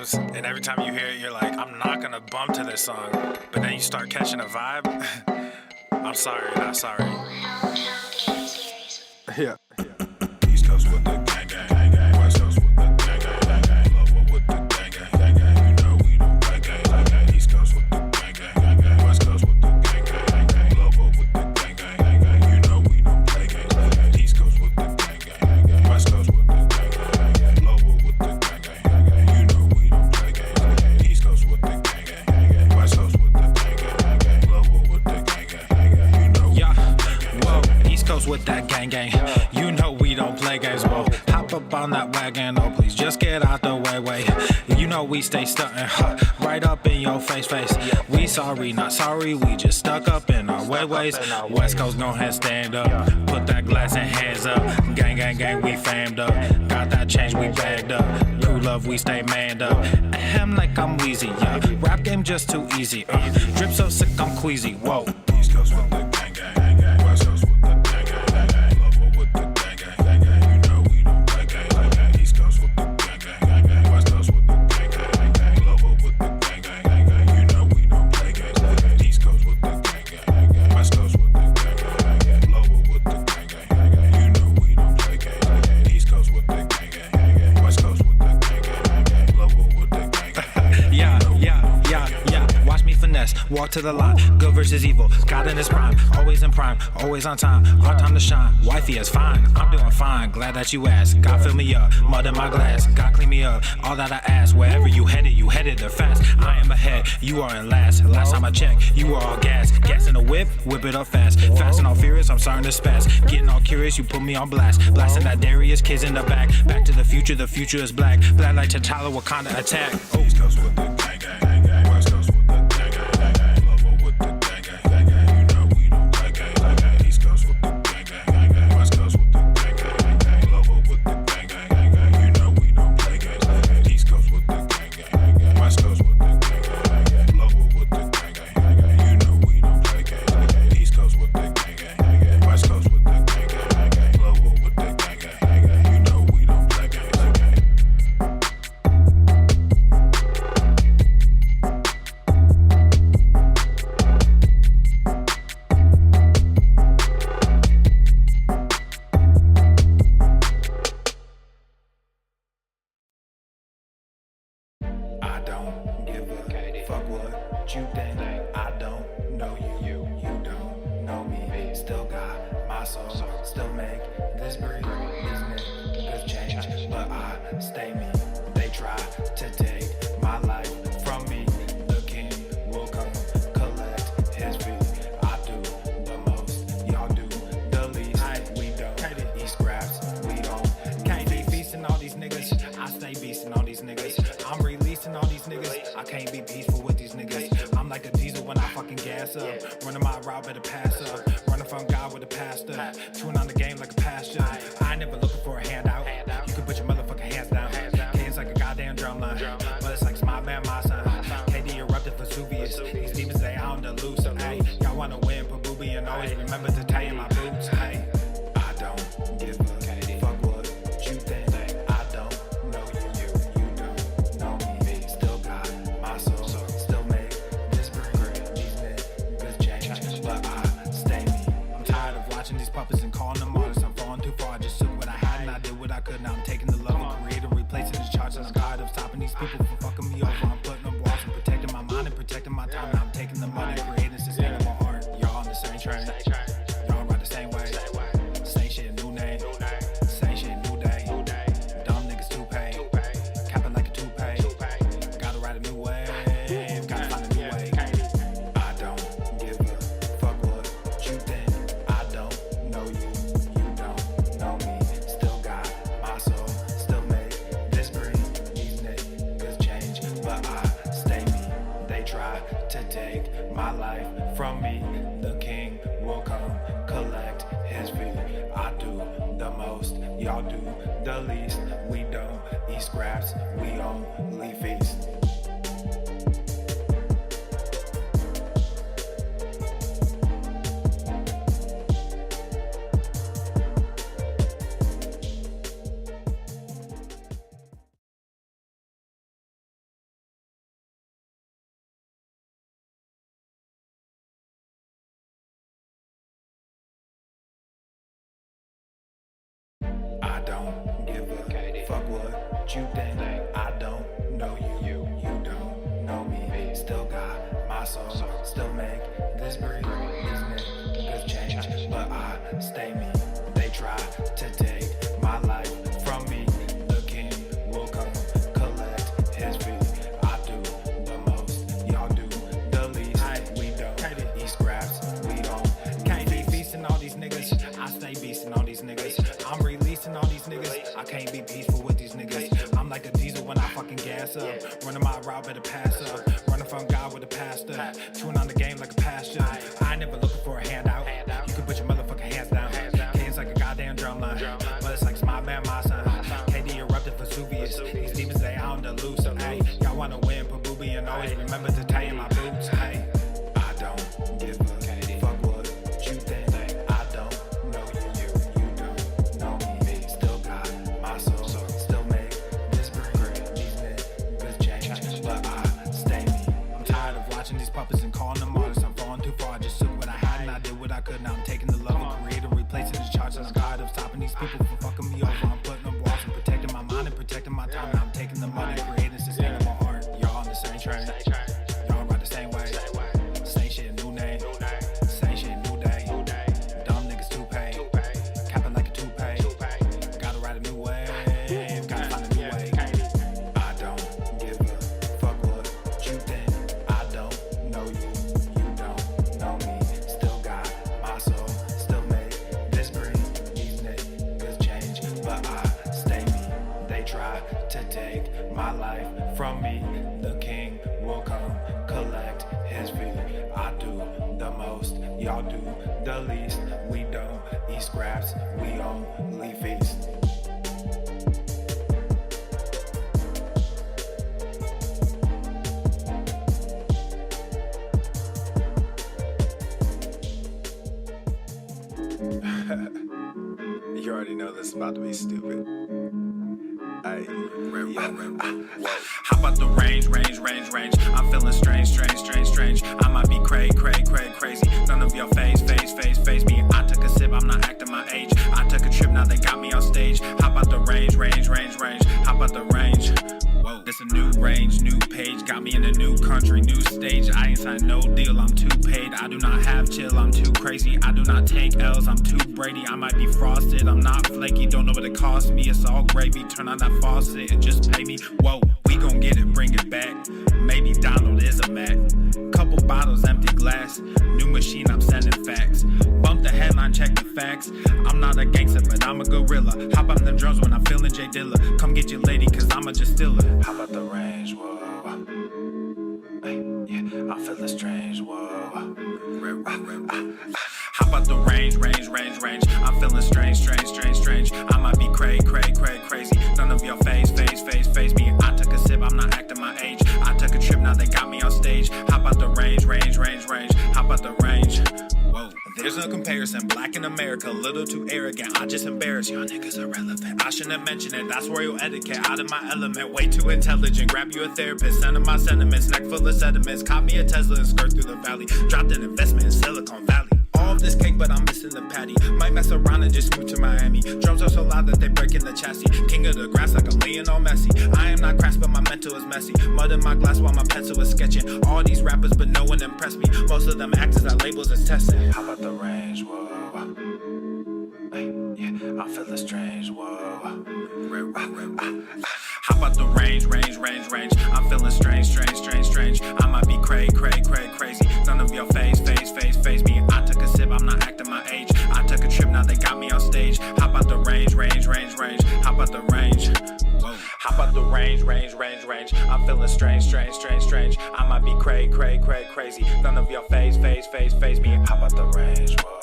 times, and every time you hear it, you're like, I'm not gonna bump to this song. But then you start catching a vibe. I'm sorry, not sorry. Yeah. East Coast with the gang, gang, gang. West Coast with the gang, gang, gang. Lower with the gang, gang, gang. You know we don't play gang, gang. East Coast with the gang, gang, gang. West Coast with the gang, gang, gang. Lower with the gang, gang, gang. You know we don't play gang, gang. East Coast with the gang, gang, gang. West Coast with the gang, gang, gang. Lower with the gang, gang, gang. You know we don't play gang, gang. East Coast with the gang, gang, gang. West Coast with the gang, gang, gang. Lower with the gang, gang, gang. You know. Yeah. Whoa. East Coast with that gang, gang. You know we don't play games, whoa. Hop up on that wagon, oh please just get out the way. You know we stay stuntin', right up in your face. We sorry, not sorry, we just stuck up in our ways. West Coast gon' ahead, stand up, put that glass and hands up. Gang, gang, gang, we famed up. Got that change, we bagged up. Crew love, we stay manned up. Ahem like I'm wheezy, yeah. Rap game just too easy, drip so sick I'm queasy, whoa. East Coast with the gang, gang, gang. West Coast with the gang, gang, gang. Lower with the gang, gang, gang. You know we don't play gang, gang. East Coast with the gang, gang, gang. West Coast with the gang, gang, gang. Lower with the gang, gang, gang. You know we don't play gang, gang. East Coast with the gang, gang, gang. West Coast with the gang, gang, gang. Lower with the gang, gang, gang. You know we don't play gang, gang. East Coast with the gang, gang, gang. West Coast with the gang, gang, gang. Lower with the gang, gang, gang. Yeah. Watch me finesse, walk to the line. Good versus evil, God in his prime. Always in prime, always on time. Hard time to shine, wifey is fine. I'm doing fine, glad that you asked. God fill me up, mud in my glass. God clean me up, all that I ask. Wherever you headed there fast. I am ahead, you are in last. Last time I checked, you were all gas. Gas in the whip it up fast. Fast and all furious, I'm starting to spaz. Getting all curious, you put me on blast. Blasting that Darius, kids in the back. Back to the future is black. Black like T'Challa, Wakanda attack. East Coast with the gang, gang, gang. West Coast with the gang, gang, gang. Lower with the gang, gang, gang. You know we don't play gang, gang. East Coast with the gang, gang, gang. West Coast with the gang, gang, gang. Lower with the gang, gang, gang. You know we don't play gang, gang. East Coast with the gang, gang, gang. West Coast with the gang, gang, gang. Lower with the gang, gang, gang. You know we don't play gang, gang. East Coast with the gang, gang, gang. West Coast with the gang, gang, gang. Lower with the gang, gang, gang. You know we don't play gang, gang. I don't give a fuck what you think. I don't know you, you don't know me. Still got my soul, still make this breathe. This change, but I stay me. They try to take my life from me. The king will come collect his fee. I do the most, y'all do the least. We don't eat scraps, we don't. Can't be feasting all these niggas. I stay beasting all these niggas. I'm releasing all these niggas. I can't be peaceful with these niggas. I'm like a diesel when I fucking gas up. Running my route, better pass up. Running from God with a pastor. Chewing on the game like a pasture. I ain't never looking for a handout. You can put your motherfucking hands down. K, like a goddamn drum line. But it's like smile man, my son. KD erupted Vesuvius. These demons, they on the loose. Hey, y'all wanna win, put booby and always remember to tie in my boots. Hey, I don't give a fuck what you think. I don't know you, you don't know me. Still got my soul, still make this breathe. These niggas change, but I stay me. I'm tired of watching these puppets and calling them artists. I'm falling too far, I just took what I had and I did what I could. Now I'm taking the love and creating, replacing the charts. And I'm tired of stopping these people from fucking me over. I'm putting up walls and protecting my mind and protecting my time. Now I'm taking the money, creating sustainable art. Y'all on the same train, y'all ride the same way. Same shit, new name. Same shit, new day. Dumb niggas too paid. Capping like a toupee. Gotta ride a new wave. Gotta find a new way. I don't give a fuck what you think. I don't know you. You don't know me. Still got my soul. Still make this breathe. These niggas change, but I stay me. They try to take my life from me. The king will come collect his fee. I do the most, y'all do the least. We don't eat scraps, we only feast. don't give a fuck what you think. I don't know you, you don't know me. Still got my soul, still make this breathe. These niggas change, but I stay me. They try to take my life from me. The king will come collect his fee. I do the most, y'all do the least. We don't eat scraps, we don't. Can't be feasting all these niggas. I stay beasting all these niggas. I'm releasing all these niggas. I can't be peaceful with these niggas. I'm like a diesel when I fucking gas up. Running my route, better pass up. Running from God with a pastor. Chewing on the game like a pasture. I ain't never looking for a handout. You can put your motherfucking hands down. It's like a goddamn drum line. But it's like my man, my son. KD erupted Vesuvius. These demons, they on the loose. Hey, y'all wanna win, put booby and always remember to tie in my boots. Hey, I don't give a fuck what you think. I don't know you, you don't know me. Still got my soul, still make this breathe. These niggas change, but I stay me. I'm tired of watching these puppets and calling them artists. I'm falling too far, I just took what I had and I did what I could. Now I'm taking the love and creating, replacing the charts. And I'm tired of stopping these people from fucking me over. I'm putting up walls and protecting my mind and protecting my time. Now I'm taking the money, creating sustainable art. Y'all on the same train, y'all ride the same way. Same shit, new name. Same shit, new day. Dumb niggas too paid. Capping like a toupee. Gotta ride a new wave. Gotta find a new way. I don't give a fuck what you think. I don't know you. You don't know me. Still got my soul. Still make this breathe. These niggas change, but I stay me. They try to take my life from me. The king will come collect his fee. I do the most, y'all do the least. We don't eat scraps, we only feast. You already know this is about to be stupid. How about the range? I'm feeling strange. I might be crazy. None of your phase me. I took a sip, I'm not acting my age. I took a trip, now they got me on stage. How about the range? How about the range? Whoa, this a new range, new page. Got me in a new country, new stage. I ain't signed no deal, I'm too paid. I do not have chill, I'm too crazy. I do not take L's, I'm too Brady. I might be frosted, I'm not flaky. Don't know what it cost me, it's all gravy. Turn on that faucet and just pay me. Whoa, we gon' get it, bring it back. Maybe Donald is a Mac. Couple bottles, empty glass. New machine, I'm sending facts. Bump the headline, check the facts. I'm not a gangster, but I'm a gorilla. Hop on them drums when I'm feeling J Dilla. Come get your lady, cause I'm a just stiller. How about the range? Whoa. Hey, yeah, I'm feeling strange. Whoa. How about the range? I'm feeling strange. I might be crazy. None of your phase me. I took a sip, I'm not acting my age. I took a trip, now they got me on stage. How about the range? How about the range? Whoa, there's no comparison. Black in America, little too arrogant. I just embarrass y'all niggas irrelevant. I shouldn't mention it, that's royal etiquette. Out of my element, way too intelligent. Grab you a therapist, send him my sentiments. Neck full of sediments, caught me a Tesla and skirt through the valley. Dropped an investment in Silicon Valley. All of this cake, but I'm missing the patty. Might mess around and just move to Miami. Drums are so loud that they break in the chassis. King of the grass like I'm Lionel Messi. I am not crass, but my mental is messy. Mud in my glass while my pencil is sketching. All these rappers, but no one impressed me. Most of them actors I labels as testing. How about the range? Whoa. Hey, yeah, I'm feeling strange. Whoa. How about the range? I'm feeling strange. I might be crazy. None of your phase me. I took a sip, I'm not acting my age. I took a trip, now they got me on stage. How about the range? How about the range? Whoa. How about the range? I'm feeling strange. I might be crazy. None of your phase me. How about the range? Whoa.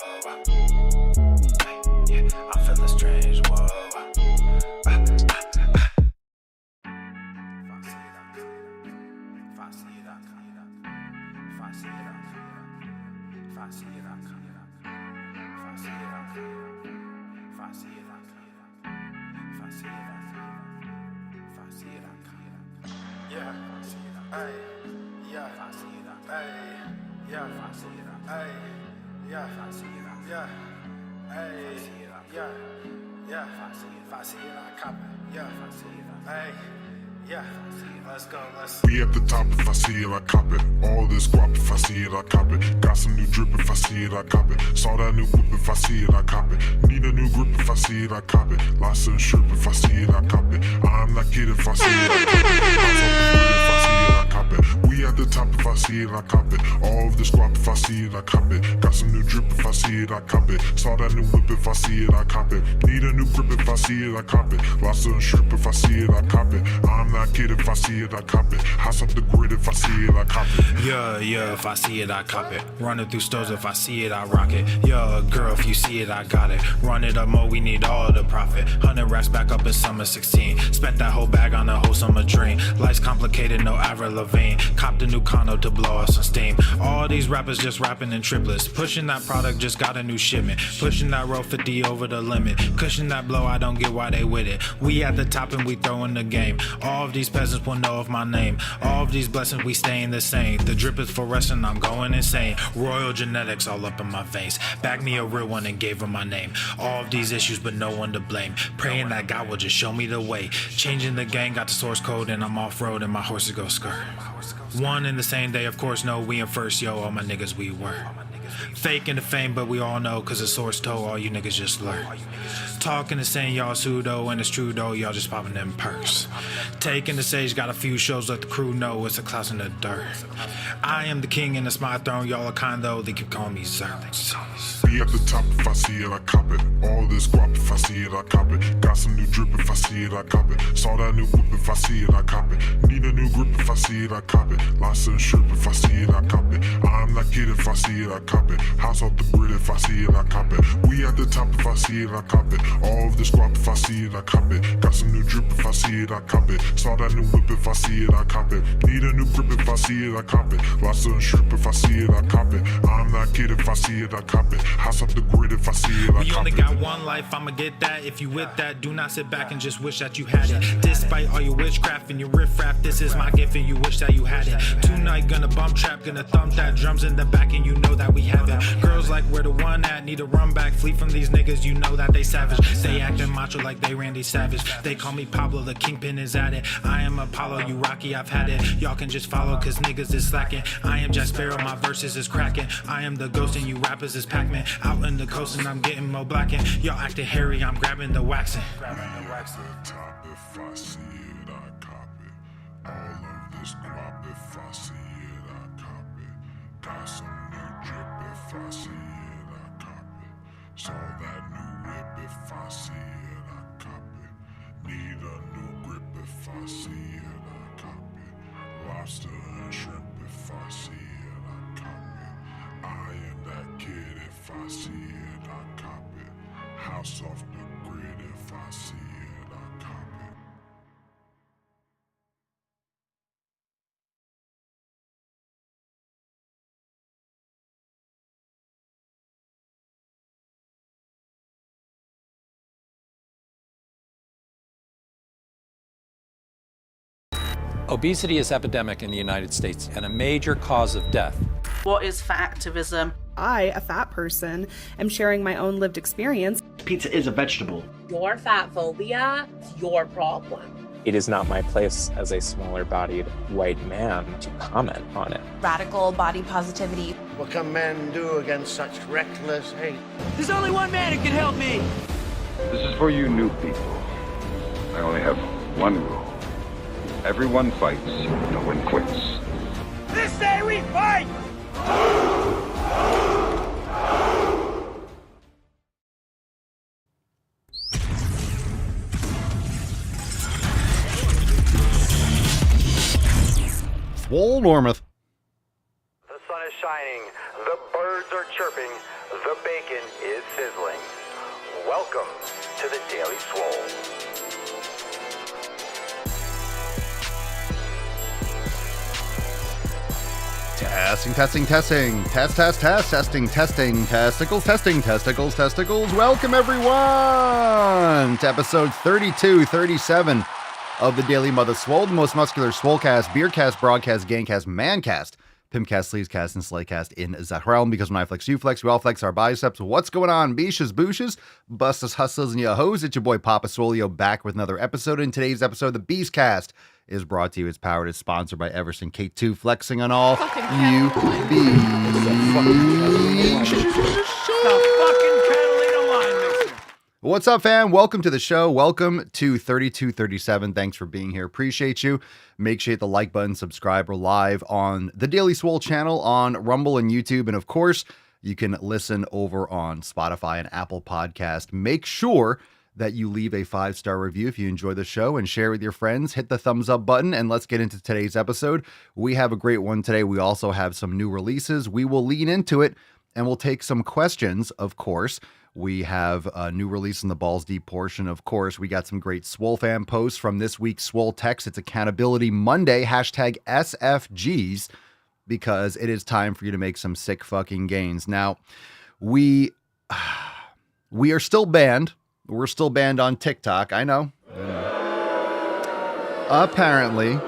Hey, yeah, I'm feeling strange. Whoa. Yeah, if I see it, I cop it. Yeah, hey, yeah, let's go, We at the top, if I see it, I cop it. All this guap, if I see it, I cop it. Got some new drip, if I see it, I cop it. Saw that new whip, if I see it, I cop it. Need a new grip, if I see it, I cop it. Lots of shrimp, if I see it, I cop it. I'm that kid, if I see it, I cop it. I'm so good, if I see it, I cop it. We at the top, if I see it, I cop it. All of this guap, if I see it, I cop it. Got some new drip, if I see it, I cop it. Saw that new whip, if I see it, I cop it. Need a new grip, if I see it, I cop it. Lots of shrimp, if I see it, I cop it. I'm that kid, if I see it, I cop it. House up the grid, if I see it, I cop it. Yeah, if I see it, I cop it. Running through stores, if I see it, I rock it. Yeah, girl, if you see it, I got it. Run it up more, we need all the profit. 100 racks back up in summer 16. Spent that whole bag on a whole summer dream. Life's complicated, no Avril Lavigne. Copped a new condo to blow off some steam. All these rappers just rapping in triplets. Pushing that product, just got a new shipment. Pushing that road 50 over the limit. Cushion that blow, I don't get why they with it. We at the top and we throwing the game. All of these peasants will know of my name. All of these blessings, we staying the same. The drip is fluorescent, I'm going insane. Royal genetics all up in my veins. Back me a real one and gave her my name. All of these issues, but no one to blame. Praying that God will just show me the way. Changing the gang, got the source code, and I'm off-road and my horses go skirt. One in the same day, of course, no, we in first, yo, all my niggas we were. Fake in the fame, but we all know, cause the source told all you niggas just learn. Talking and saying y'all pseudo, and it's true though, y'all just popping them perks. Taking the stage, got a few shows, let the crew know it's a cloud in the dirt. I am the king and it's my throne, y'all are kind though, they keep calling me Zerx. Be at the top, if I see it, I cop it. All this guap, if I see it, I cop it. Got some new drip, if I see it, I cop it. Saw that new whip, if I see it, I cop it. Need a new grip, if I see it, I cop it. Lots of shrimp, if I see it, I cop it. I'm that kid, if I see it, I cop it. House off the grid, if I see it, I cop it. We at the top, if I see it, I cop it. All of this guap, if I see it, I cop it. Got some new drip, if I see it, I cop it. Saw that new whip, if I see it, I cop it. Need a new grip, if I see it, I cop it. Lots of shrimp, if I see it, I cop it. I'm that kid, if I see it, I cop it. House off the grid, if I see it, I cop it. We only got one life, I'ma get that. If you with that, do not sit back and just wish that you had it. Despite all your witchcraft and your riffraff, this is my gift and you wish that you had it. Tonight, gonna bump trap, gonna thump that. Drums in the back and you know that we have it. Girls like where the one at, need to run back. Flee from these niggas, you know that they savage. They acting macho like they Randy Savage. They call me Pablo, the kingpin is at it. I am Apollo, you Rocky, I've had it. Y'all can just follow cause niggas is slacking. I am Jack Sparrow, my verses is cracking. I am the ghost and you rappers is Pac-Man. Out in the coast and I'm getting more blacking. Y'all acting hairy, I'm grabbing the waxing. Top, if I see it, I cop it. All of this guap, if I see it, I cop it. Got some new drip, if I see it, I cop it. Saw that new whip, if I see it, I cop it. Need a new grip, if I see it, I cop it. Lobster and shrimp, if I see it, I cop it. I am that kid, if I see it, I cop it. House off the grid, if I see it, I cop it. Obesity is epidemic in the United States and a major cause of death. What is fat activism? I, a fat person, am sharing my own lived experience. Pizza is a vegetable. Your fat phobia is your problem. It is not my place as a smaller-bodied white man to comment on it. Radical body positivity. What can men do against such reckless hate? There's only one man who can help me. This is for you new people. I only have one rule. Everyone fights, no one quits. This day we fight! Swole Normuth. The sun is shining, the birds are chirping, the bacon is sizzling. Welcome to the Daily Swole. Testing. Testicles. Welcome, everyone, to episode 37 of the Daily Mother Swole, the most muscular Swolecast, Beercast, Broadcast, Gangcast, Mancast Pimcast, Sleazecast, and Slaycast in that realm, because when I flex, you flex, we all flex our biceps. What's going on, beaches, booshes, bustas, hustlers, and yo-hos? It's your boy Papa Swole back with another episode. In today's episode, the Beastcast is brought to you, it's powered, it's sponsored by Everson K2, flexing on all you What's up, fam? Welcome to the show. Welcome to 3237. Thanks for being here. Appreciate you. Make sure you hit the like button, subscribe. We're live on the Daily Swole channel on Rumble and YouTube. And of course, you can listen over on Spotify and Apple Podcast. Make sure that you leave a 5-star review if you enjoy the show and share with your friends. Hit the thumbs up button and let's get into today's episode. We have a great one today. We also have some new releases. We will lean into it and we'll take some questions, of course. We have a new release in the Balls Deep portion. Of course, we got some great Swole fan posts from this week's Swole Text. It's Accountability Monday, hashtag SFGs, because it is time for you to make some sick fucking gains. Now, we are still banned. We're still banned on TikTok. I know. Apparently,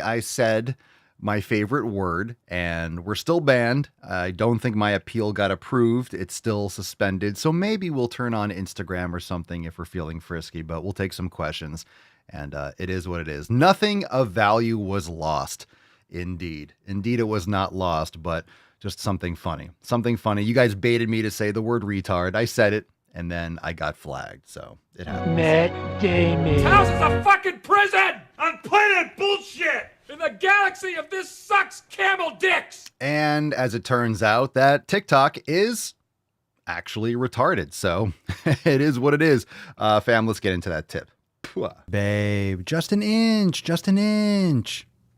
I said my favorite word, and we're still banned. I don't think my appeal got approved. It's still suspended. So maybe we'll turn on Instagram or something if we're feeling frisky, but we'll take some questions. And it is what it is. Nothing of value was lost. Indeed. Indeed, it was not lost, but just something funny. Something funny. You guys baited me to say the word retard. I said it, and then I got flagged. So it happens. Matt Damon. House is a fucking prison on planet bullshit. In the galaxy of this sucks camel dicks. And as it turns out, that TikTok is actually retarded. So it is what it is. Fam, let's get into that tip. Babe, just an inch.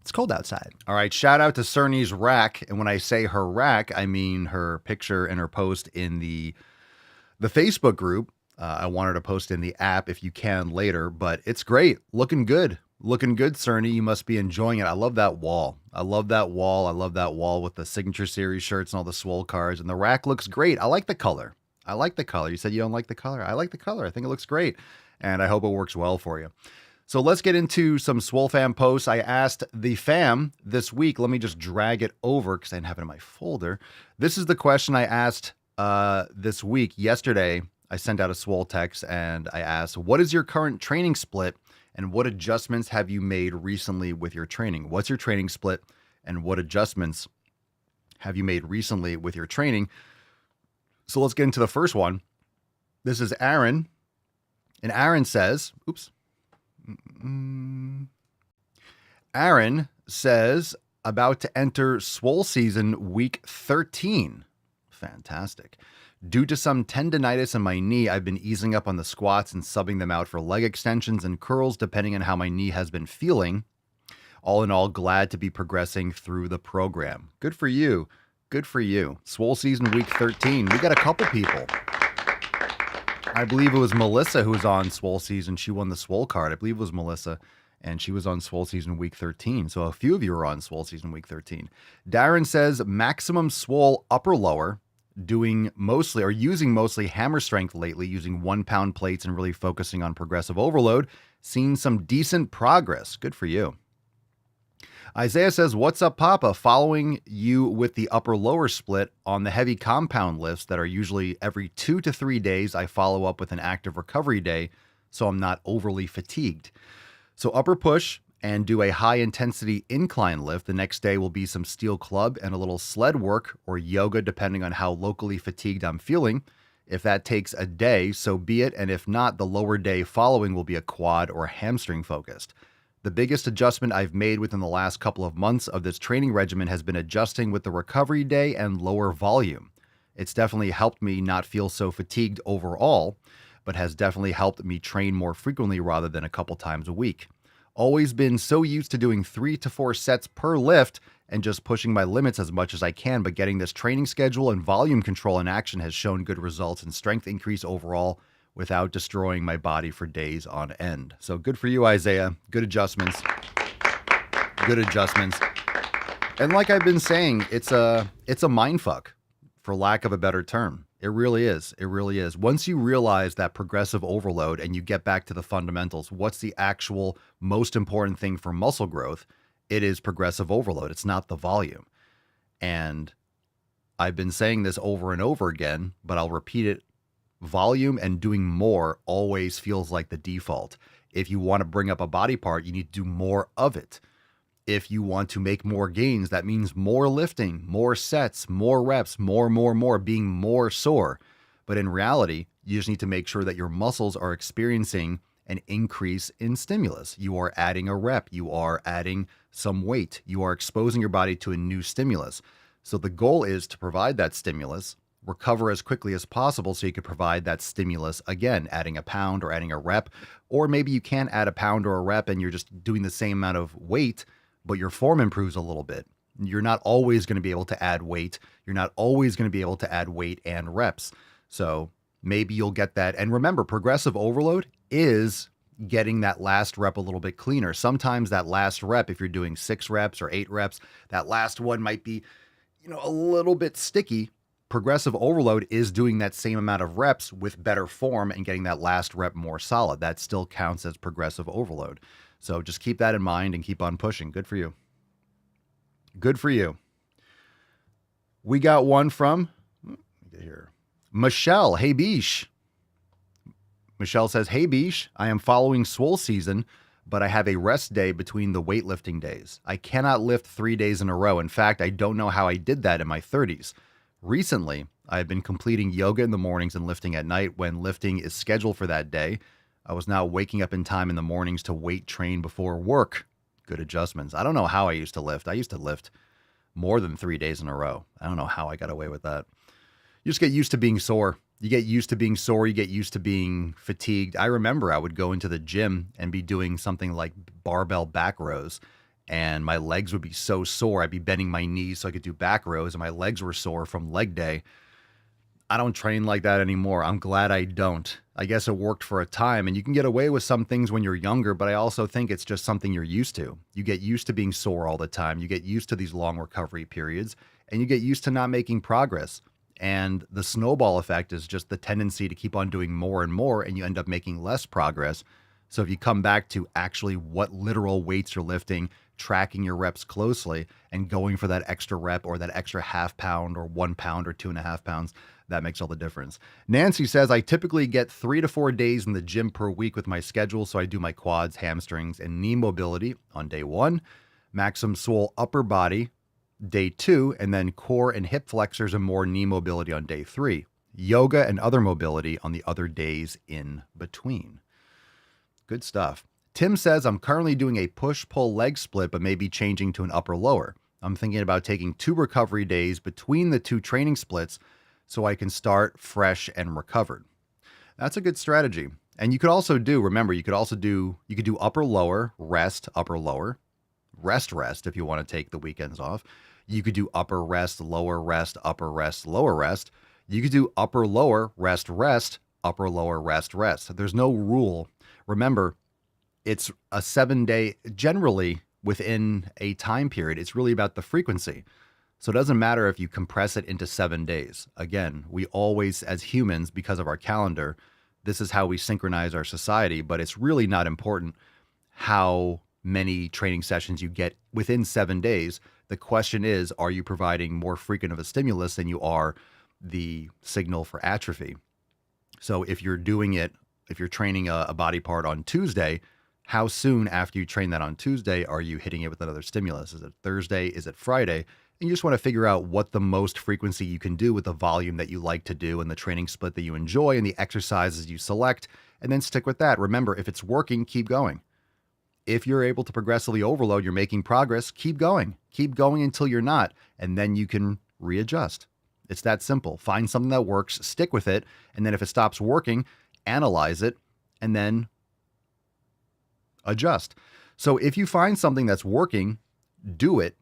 It's cold outside. All right, shout out to Cerny's rack. And when I say her rack, I mean her picture and her post in the Facebook group. I want her to post in the app if you can later, but it's great. Looking good, Cerny. You must be enjoying it. I love that wall. I love that wall with the Signature Series shirts and all the Swole cards. And the rack looks great. I like the color. You said you don't like the color. I like the color. I think it looks great. And I hope it works well for you. So let's get into some Swole fam posts. I asked the fam this week. Let me just drag it over because I didn't have it in my folder. This is the question I asked this week. Yesterday, I sent out a Swole text and I asked, what is your current training split and what adjustments have you made recently with your training? What's your training split and what adjustments have you made recently with your training? So let's get into the first one. This is Aaron. And Aaron says, Aaron says, about to enter Swole season week 13. Fantastic. Due to some tendonitis in my knee, I've been easing up on the squats and subbing them out for leg extensions and curls, depending on how my knee has been feeling. All in all, glad to be progressing through the program. Good for you. Good for you. Swole season week 13. We got a couple people. I believe it was Melissa who was on Swole season. She won the Swole card. I believe it was Melissa, and she was on Swole season week 13. So a few of you are on Swole season week 13. Darren says maximum Swole upper lower, using mostly hammer strength lately, using 1 pound plates and really focusing on progressive overload. Seen some decent progress. Good for you. Isaiah says, what's up, Papa? Following you with the upper lower split on the heavy compound lifts that are usually every 2 to 3 days. I follow up with an active recovery day so I'm not overly fatigued. So upper push and do a high intensity incline lift. The next day will be some steel club and a little sled work or yoga, depending on how locally fatigued I'm feeling. If that takes a day, so be it. And if not, the lower day following will be a quad or hamstring focused. The biggest adjustment I've made within the last couple of months of this training regimen has been adjusting with the recovery day and lower volume. It's definitely helped me not feel so fatigued overall, but has definitely helped me train more frequently rather than a couple times a week. Always been so used to doing 3 to 4 sets per lift and just pushing my limits as much as I can, but getting this training schedule and volume control in action has shown good results and strength increase overall without destroying my body for days on end. So good for you, Isaiah. Good adjustments. And like I've been saying, it's a mind fuck, for lack of a better term. It really is. It really is. Once you realize that progressive overload and you get back to the fundamentals, what's the actual most important thing for muscle growth? It is progressive overload. It's not the volume. And I've been saying this over and over again, but I'll repeat it. Volume and doing more always feels like the default. If you want to bring up a body part, you need to do more of it. If you want to make more gains, that means more lifting, more sets, more reps, more, being more sore. But in reality, you just need to make sure that your muscles are experiencing an increase in stimulus. You are adding a rep. You are adding some weight. You are exposing your body to a new stimulus. So the goal is to provide that stimulus, recover as quickly as possible so you can provide that stimulus again, adding a pound or adding a rep. Or maybe you can't add a pound or a rep and you're just doing the same amount of weight, but your form improves a little bit. You're not always going to be able to add weight. You're not always going to be able to add weight and reps. So maybe you'll get that. And remember, progressive overload is getting that last rep a little bit cleaner. Sometimes that last rep, if you're doing 6 reps or 8 reps, that last one might be, a little bit sticky. Progressive overload is doing that same amount of reps with better form and getting that last rep more solid. That still counts as progressive overload. So just keep that in mind and keep on pushing. Good for you. Good for you. We got one from here. Michelle. Hey, Bish. Michelle says, hey, Bish, I am following Swole season, but I have a rest day between the weightlifting days. I cannot lift 3 days in a row. In fact, I don't know how I did that in my 30s. Recently, I have been completing yoga in the mornings and lifting at night when lifting is scheduled for that day. I was now waking up in time in the mornings to weight train before work. Good adjustments. I don't know how I used to lift. I used to lift more than 3 days in a row. I don't know how I got away with that. You just get used to being sore. You get used to being sore. You get used to being fatigued. I remember I would go into the gym and be doing something like barbell back rows, and my legs would be so sore. I'd be bending my knees so I could do back rows, and my legs were sore from leg day. I don't train like that anymore. I'm glad I don't. I guess it worked for a time, and you can get away with some things when you're younger, but I also think it's just something you're used to. You get used to being sore all the time. You get used to these long recovery periods, and you get used to not making progress. And the snowball effect is just the tendency to keep on doing more and more, and you end up making less progress. So if you come back to actually what literal weights you're lifting, tracking your reps closely, and going for that extra rep or that extra half pound or 1 pound or 2.5 pounds, that makes all the difference. Nancy says, I typically get 3 to 4 days in the gym per week with my schedule. So I do my quads, hamstrings, and knee mobility on day 1, maximum swole upper body day 2, and then core and hip flexors and more knee mobility on day 3. Yoga and other mobility on the other days in between. Good stuff. Tim says, I'm currently doing a push-pull leg split, but maybe changing to an upper-lower. I'm thinking about taking 2 recovery days between the 2 training splits so I can start fresh and recovered. That's a good strategy. And you could also do, remember, you could do upper-lower, rest, upper-lower, rest if you want to take the weekends off. You could do upper rest, lower rest, upper rest, lower rest. You could do upper, lower, rest, upper, lower, rest. There's no rule. Remember, it's a 7-day, generally within a time period. It's really about the frequency. So it doesn't matter if you compress it into 7 days. Again, we always, as humans, because of our calendar, this is how we synchronize our society, but it's really not important how many training sessions you get within 7 days. The question is, are you providing more frequent of a stimulus than you are the signal for atrophy? So if you're training a body part on Tuesday, how soon after you train that on Tuesday are you hitting it with another stimulus? Is it Thursday? Is it Friday? And you just want to figure out what the most frequency you can do with the volume that you like to do and the training split that you enjoy and the exercises you select, and then stick with that. Remember, if it's working, keep going. If you're able to progressively overload, you're making progress, keep going. Keep going until you're not, and then you can readjust. It's that simple. Find something that works, stick with it, and then if it stops working, analyze it, and then adjust. So if you find something that's working, do it.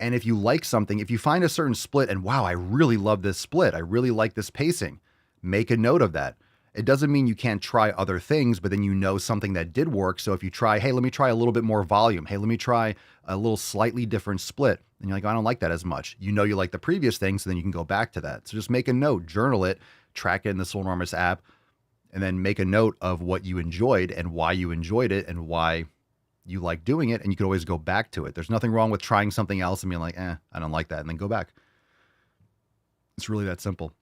And if you like something, if you find a certain split and wow, I really love this split, I really like this pacing, make a note of that. It doesn't mean you can't try other things, but then you know something that did work. So if you try, hey, let me try a little bit more volume. Hey, let me try a little slightly different split. And you're like, I don't like that as much. You know you like the previous thing, so then you can go back to that. So just make a note, journal it, track it in the Swolenormous app, and then make a note of what you enjoyed and why you enjoyed it and why you like doing it and you could always go back to it. There's nothing wrong with trying something else and being like, I don't like that, and then go back. It's really that simple.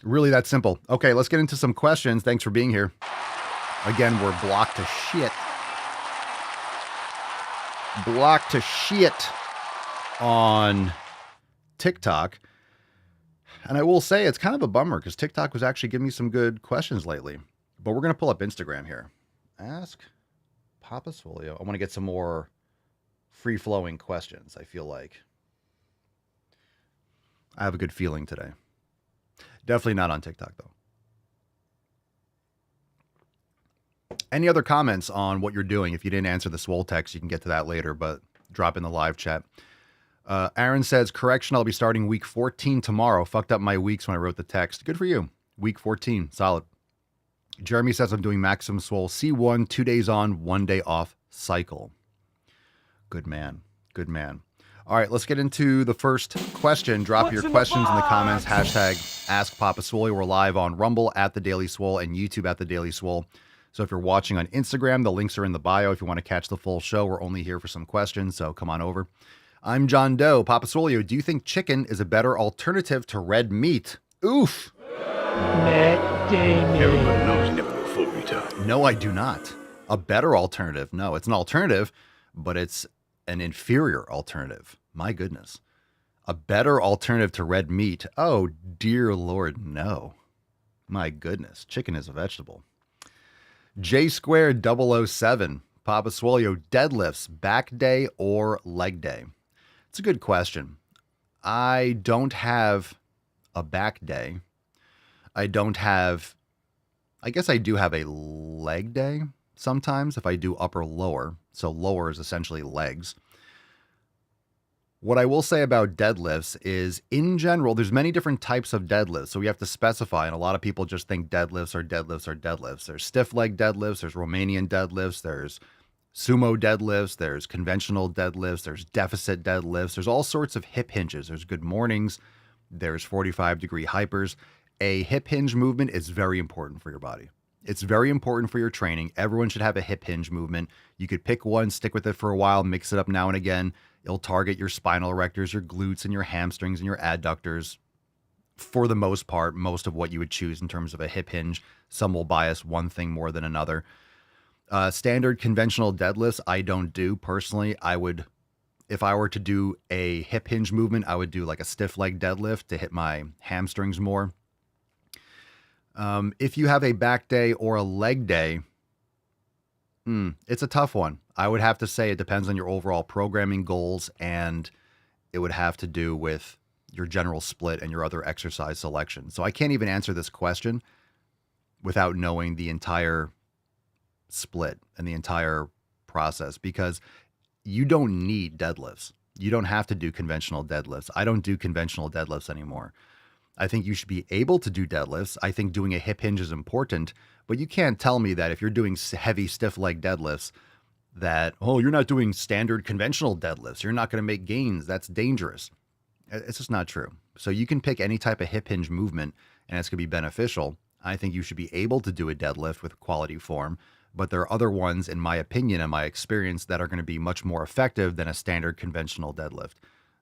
Really that simple. Okay, let's get into some questions. Thanks for being here. Again, we're blocked to shit. Blocked to shit on TikTok. And I will say it's kind of a bummer because TikTok was actually giving me some good questions lately. But we're going to pull up Instagram here. Ask Papa Swole. I want to get some more free-flowing questions, I feel like. I have a good feeling today. Definitely not on TikTok, though. Any other comments on what you're doing? If you didn't answer the Swole text, you can get to that later, but drop in the live chat. Aaron says, correction, I'll be starting week 14 tomorrow. Fucked up my weeks when I wrote the text. Good for you. Week 14. Solid. Jeremy says, I'm doing Maximum Swole C1, 2 days on, 1 day off cycle. Good man. Good man. All right, let's get into the first question. Drop your questions in the comments. Hashtag Ask Papa Swole. We're live on Rumble at The Daily Swole and YouTube at The Daily Swole. So if you're watching on Instagram, the links are in the bio. If you want to catch the full show, we're only here for some questions, so come on over. I'm John Doe. Papa Swole, do you think chicken is a better alternative to red meat? Oof. Everybody knows never before we talk. No, I do not. A better alternative. No, it's an alternative, but it's an inferior alternative. My goodness. A better alternative to red meat. Oh, dear Lord, no. My goodness. Chicken is a vegetable. J Squared 007. Papa Swole, deadlifts, back day or leg day? It's a good question. I don't have a back day. I guess I do have a leg day sometimes if I do upper lower. So lower is essentially legs. What I will say about deadlifts is, in general, there's many different types of deadlifts. So we have to specify, and a lot of people just think deadlifts are deadlifts are deadlifts. There's stiff leg deadlifts, there's Romanian deadlifts, there's sumo deadlifts, there's conventional deadlifts, there's deficit deadlifts, there's all sorts of hip hinges. There's good mornings, there's 45-degree hypers. A hip hinge movement is very important for your body. It's very important for your training. Everyone should have a hip hinge movement. You could pick one, stick with it for a while, mix it up now and again. It'll target your spinal erectors, your glutes, and your hamstrings, and your adductors. For the most part, most of what you would choose in terms of a hip hinge. Some will bias one thing more than another. Standard conventional deadlifts, I don't do personally. If I were to do a hip hinge movement, I would do like a stiff leg deadlift to hit my hamstrings more. If you have a back day or a leg day, it's a tough one. I would have to say it depends on your overall programming goals, and it would have to do with your general split and your other exercise selection. So I can't even answer this question without knowing the entire split and the entire process, because you don't need deadlifts. You don't have to do conventional deadlifts. I don't do conventional deadlifts anymore. I think you should be able to do deadlifts. I think doing a hip hinge is important, but you can't tell me that if you're doing heavy stiff leg deadlifts that, oh, you're not doing standard conventional deadlifts. You're not going to make gains. That's dangerous. It's just not true. So you can pick any type of hip hinge movement and it's going to be beneficial. I think you should be able to do a deadlift with quality form, but there are other ones, in my opinion and my experience, that are going to be much more effective than a standard conventional deadlift.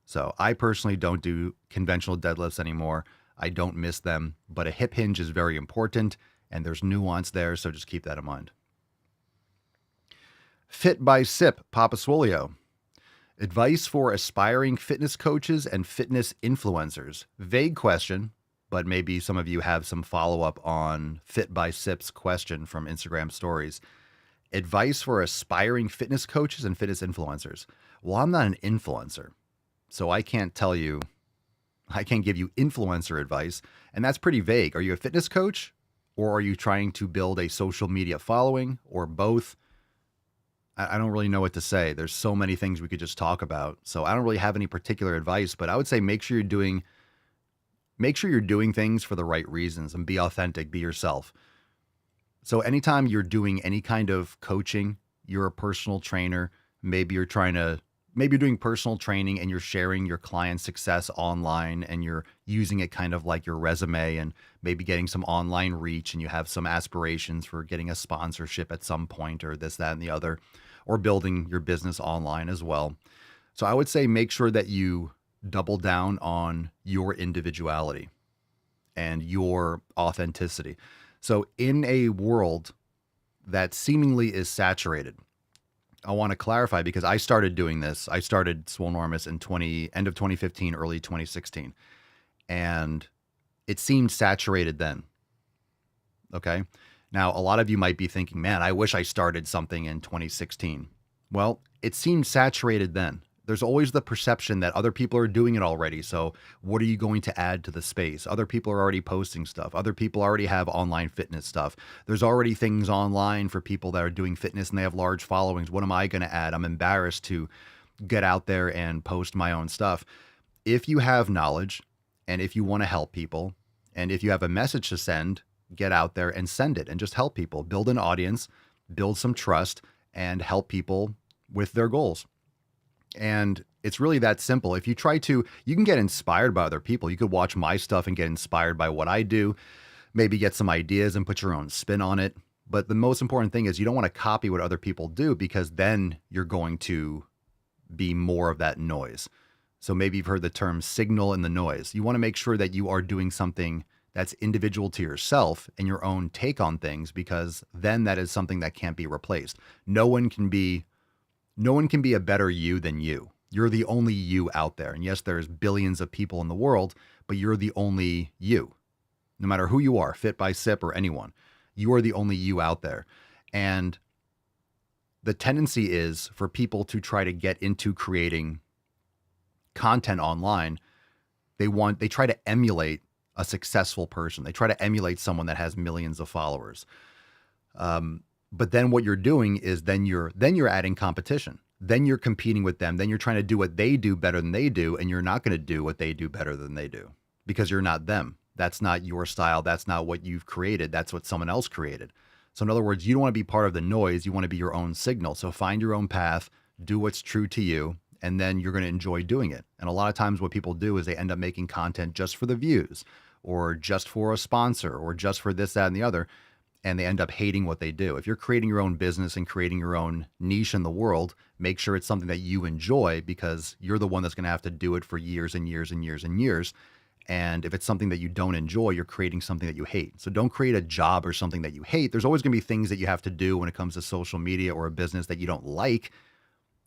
So I personally don't do conventional deadlifts anymore. I don't miss them, but a hip hinge is very important and there's nuance there. So just keep that in mind. Fit by Sip, Papa Swole. Advice for aspiring fitness coaches and fitness influencers. Vague question, but maybe some of you have some follow-up on Fit by Sip's question from Instagram stories. Advice for aspiring fitness coaches and fitness influencers. Well, I'm not an influencer, so I can't give you influencer advice, and that's pretty vague. Are you a fitness coach, or are you trying to build a social media following, or both? I don't really know what to say. There's so many things we could just talk about. So I don't really have any particular advice, but I would say make sure you're doing things for the right reasons and be authentic, be yourself. So anytime you're doing any kind of coaching, you're a personal trainer, maybe you're doing personal training and you're sharing your client's success online and you're using it kind of like your resume and maybe getting some online reach and you have some aspirations for getting a sponsorship at some point or this, that, and the other. or building your business online as well. So I would say make sure that you double down on your individuality and your authenticity. So in a world that seemingly is saturated, I want to clarify because I started doing this. I started Swolenormous in end of 2015, early 2016. And it seemed saturated then. Okay. Now, a lot of you might be thinking, man, I wish I started something in 2016. Well, it seemed saturated then. There's always the perception that other people are doing it already. So what are you going to add to the space? Other people are already posting stuff. Other people already have online fitness stuff. There's already things online for people that are doing fitness and they have large followings. What am I going to add? I'm embarrassed to get out there and post my own stuff. If you have knowledge and if you want to help people and if you have a message to send, get out there and send it and just help people. Build an audience, build some trust, and help people with their goals. And it's really that simple. If you try to, you can get inspired by other people. You could watch my stuff and get inspired by what I do, maybe get some ideas and put your own spin on it. But the most important thing is you don't want to copy what other people do because then you're going to be more of that noise. So maybe you've heard the term signal in the noise. You want to make sure that you are doing something that's individual to yourself and your own take on things, because then that is something that can't be replaced. No one can be a better you than you. You're the only you out there. And yes, there's billions of people in the world, but you're the only you. No matter who you are, Fit by Sip or anyone, you are the only you out there. And the tendency is for people to try to get into creating content online. They try to emulate a successful person. They try to emulate someone that has millions of followers. But then what you're doing is then you're adding competition. Then you're competing with them. Then you're trying to do what they do better than they do. And you're not going to do what they do better than they do because you're not them. That's not your style. That's not what you've created. That's what someone else created. So in other words, you don't want to be part of the noise. You want to be your own signal. So find your own path, do what's true to you, and then you're going to enjoy doing it. And a lot of times what people do is they end up making content just for the views or just for a sponsor or just for this, that, and the other. And they end up hating what they do. If you're creating your own business and creating your own niche in the world, make sure it's something that you enjoy because you're the one that's going to have to do it for years and years and years and years. And if it's something that you don't enjoy, you're creating something that you hate. So don't create a job or something that you hate. There's always going to be things that you have to do when it comes to social media or a business that you don't like.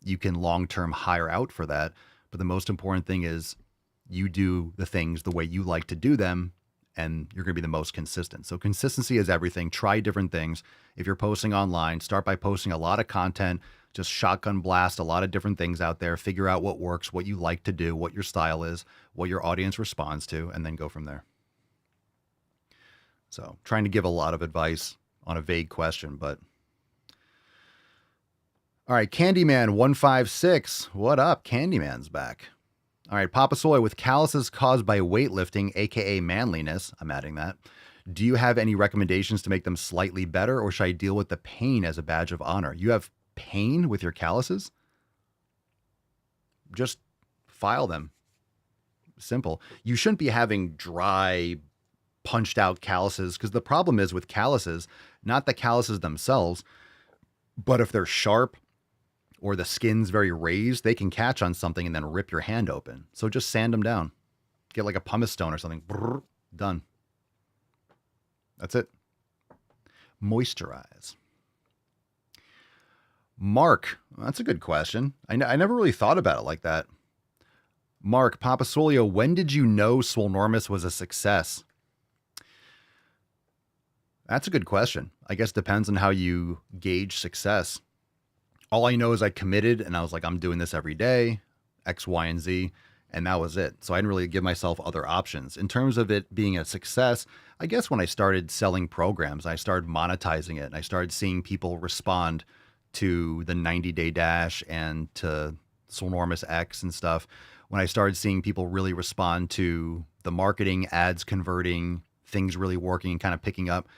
You can long-term hire out for that. But the most important thing is you do the things the way you like to do them, and you're going to be the most consistent. So consistency is everything. Try different things. If you're posting online, start by posting a lot of content, just shotgun blast a lot of different things out there, figure out what works, what you like to do, what your style is, what your audience responds to, and then go from there. So trying to give a lot of advice on a vague question, but all right, Candyman156. What up? Candyman's back. All right, Papa Soy, with calluses caused by weightlifting, aka manliness, I'm adding that. Do you have any recommendations to make them slightly better, or should I deal with the pain as a badge of honor? You have pain with your calluses? Just file them. Simple. You shouldn't be having dry, punched out calluses, because the problem is with calluses, not the calluses themselves, but if they're sharp or the skin's very raised, they can catch on something and then rip your hand open. So just sand them down. Get like a pumice stone or something. Brrr, done. That's it. Moisturize. Mark, that's a good question. I never really thought about it like that. Mark, Papa Swolio, when did you know Swolenormous was a success? That's a good question. I guess it depends on how you gauge success. All I know is I committed and I was like, I'm doing this every day, X, Y, and Z, and that was it. So I didn't really give myself other options. In terms of it being a success, I guess when I started selling programs, I started monetizing it, and I started seeing people respond to the 90-day dash and to Swolenormous X and stuff. When I started seeing people really respond to the marketing, ads converting, things really working and kind of picking up,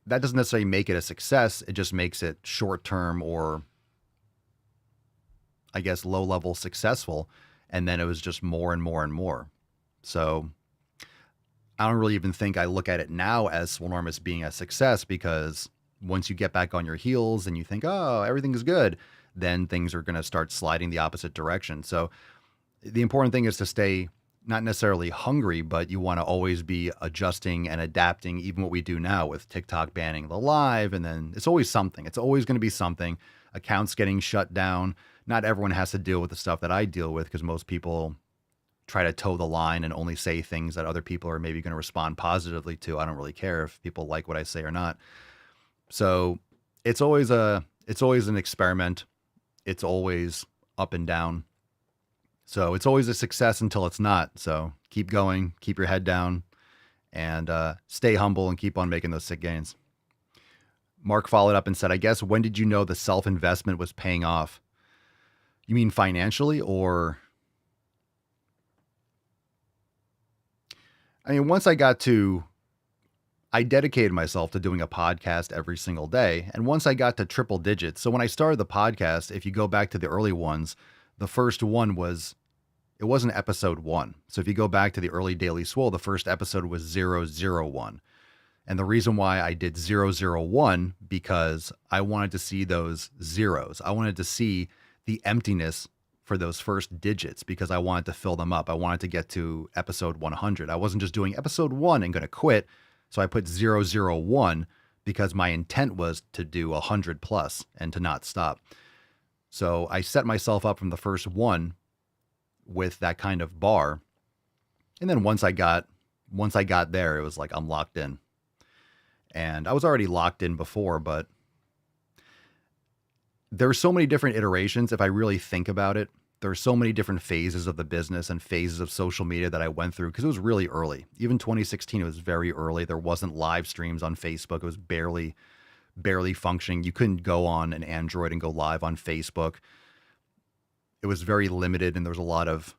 that doesn't necessarily make it a success. It just makes it short-term or, I guess, low-level successful. And then it was just more and more and more. So I don't really even think I look at it now as Swolenormous being a success, because Once you get back on your heels and you think, oh, everything is good, then things are going to start sliding the opposite direction. So the important thing is to stay not necessarily hungry, but you want to always be adjusting and adapting, even what we do now with TikTok banning the live. And then it's always something. It's always going to be something. Accounts getting shut down. Not everyone has to deal with the stuff that I deal with, because most people try to toe the line and only say things that other people are maybe going to respond positively to. I don't really care if people like what I say or not. So it's always an experiment. It's always up and down. So it's always a success until it's not. So keep going, keep your head down, and stay humble and keep on making those sick gains. Mark followed up and said, I guess, when did you know the self-investment was paying off? You mean financially, or? I mean, I dedicated myself to doing a podcast every single day. And once I got to triple digits, so when I started the podcast, if you go back to the early ones, the first one it wasn't episode 1. So if you go back to the early Daily Swole, the first episode was 001. And the reason why I did 001, because I wanted to see those zeros. I wanted to see the emptiness for those first digits, because I wanted to fill them up. I wanted to get to episode 100. I wasn't just doing episode 1 and going to quit. So I put 001 because my intent was to do 100 plus and to not stop. So I set myself up from the first one with that kind of bar. And then once I got there, it was like, I'm locked in. And I was already locked in before, but there's so many different iterations. If I really think about it, there's so many different phases of the business and phases of social media that I went through, because it was really early. Even 2016, it was very early. There wasn't live streams on Facebook. It was barely functioning. You couldn't go on an Android and go live on Facebook. It was very limited, and there was a lot of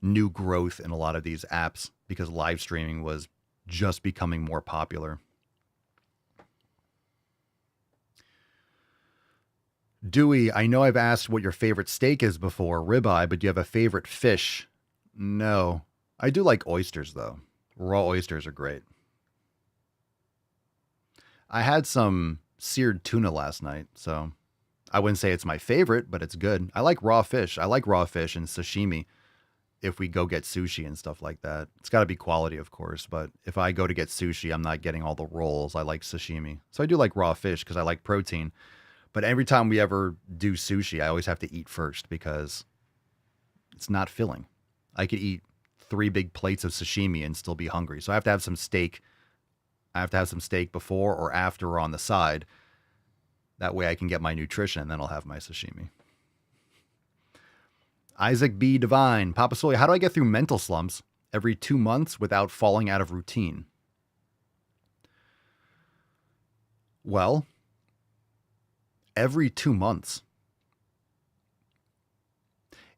new growth in a lot of these apps because live streaming was just becoming more popular. Dewey, I know I've asked what your favorite steak is before, ribeye, but do you have a favorite fish? No. I do like oysters, though. Raw oysters are great. I had some seared tuna last night, so I wouldn't say it's my favorite, but it's good. I like raw fish. I like raw fish and sashimi if we go get sushi and stuff like that. It's got to be quality, of course, but if I go to get sushi, I'm not getting all the rolls. I like sashimi. So I do like raw fish because I like protein. But every time we ever do sushi, I always have to eat first because it's not filling. I could eat 3 big plates of sashimi and still be hungry. So I have to have some steak. I have to have some steak before or after or on the side. That way I can get my nutrition, and then I'll have my sashimi. Isaac B. Divine. Papa Soy, how do I get through mental slumps every 2 months without falling out of routine? Well, every 2 months.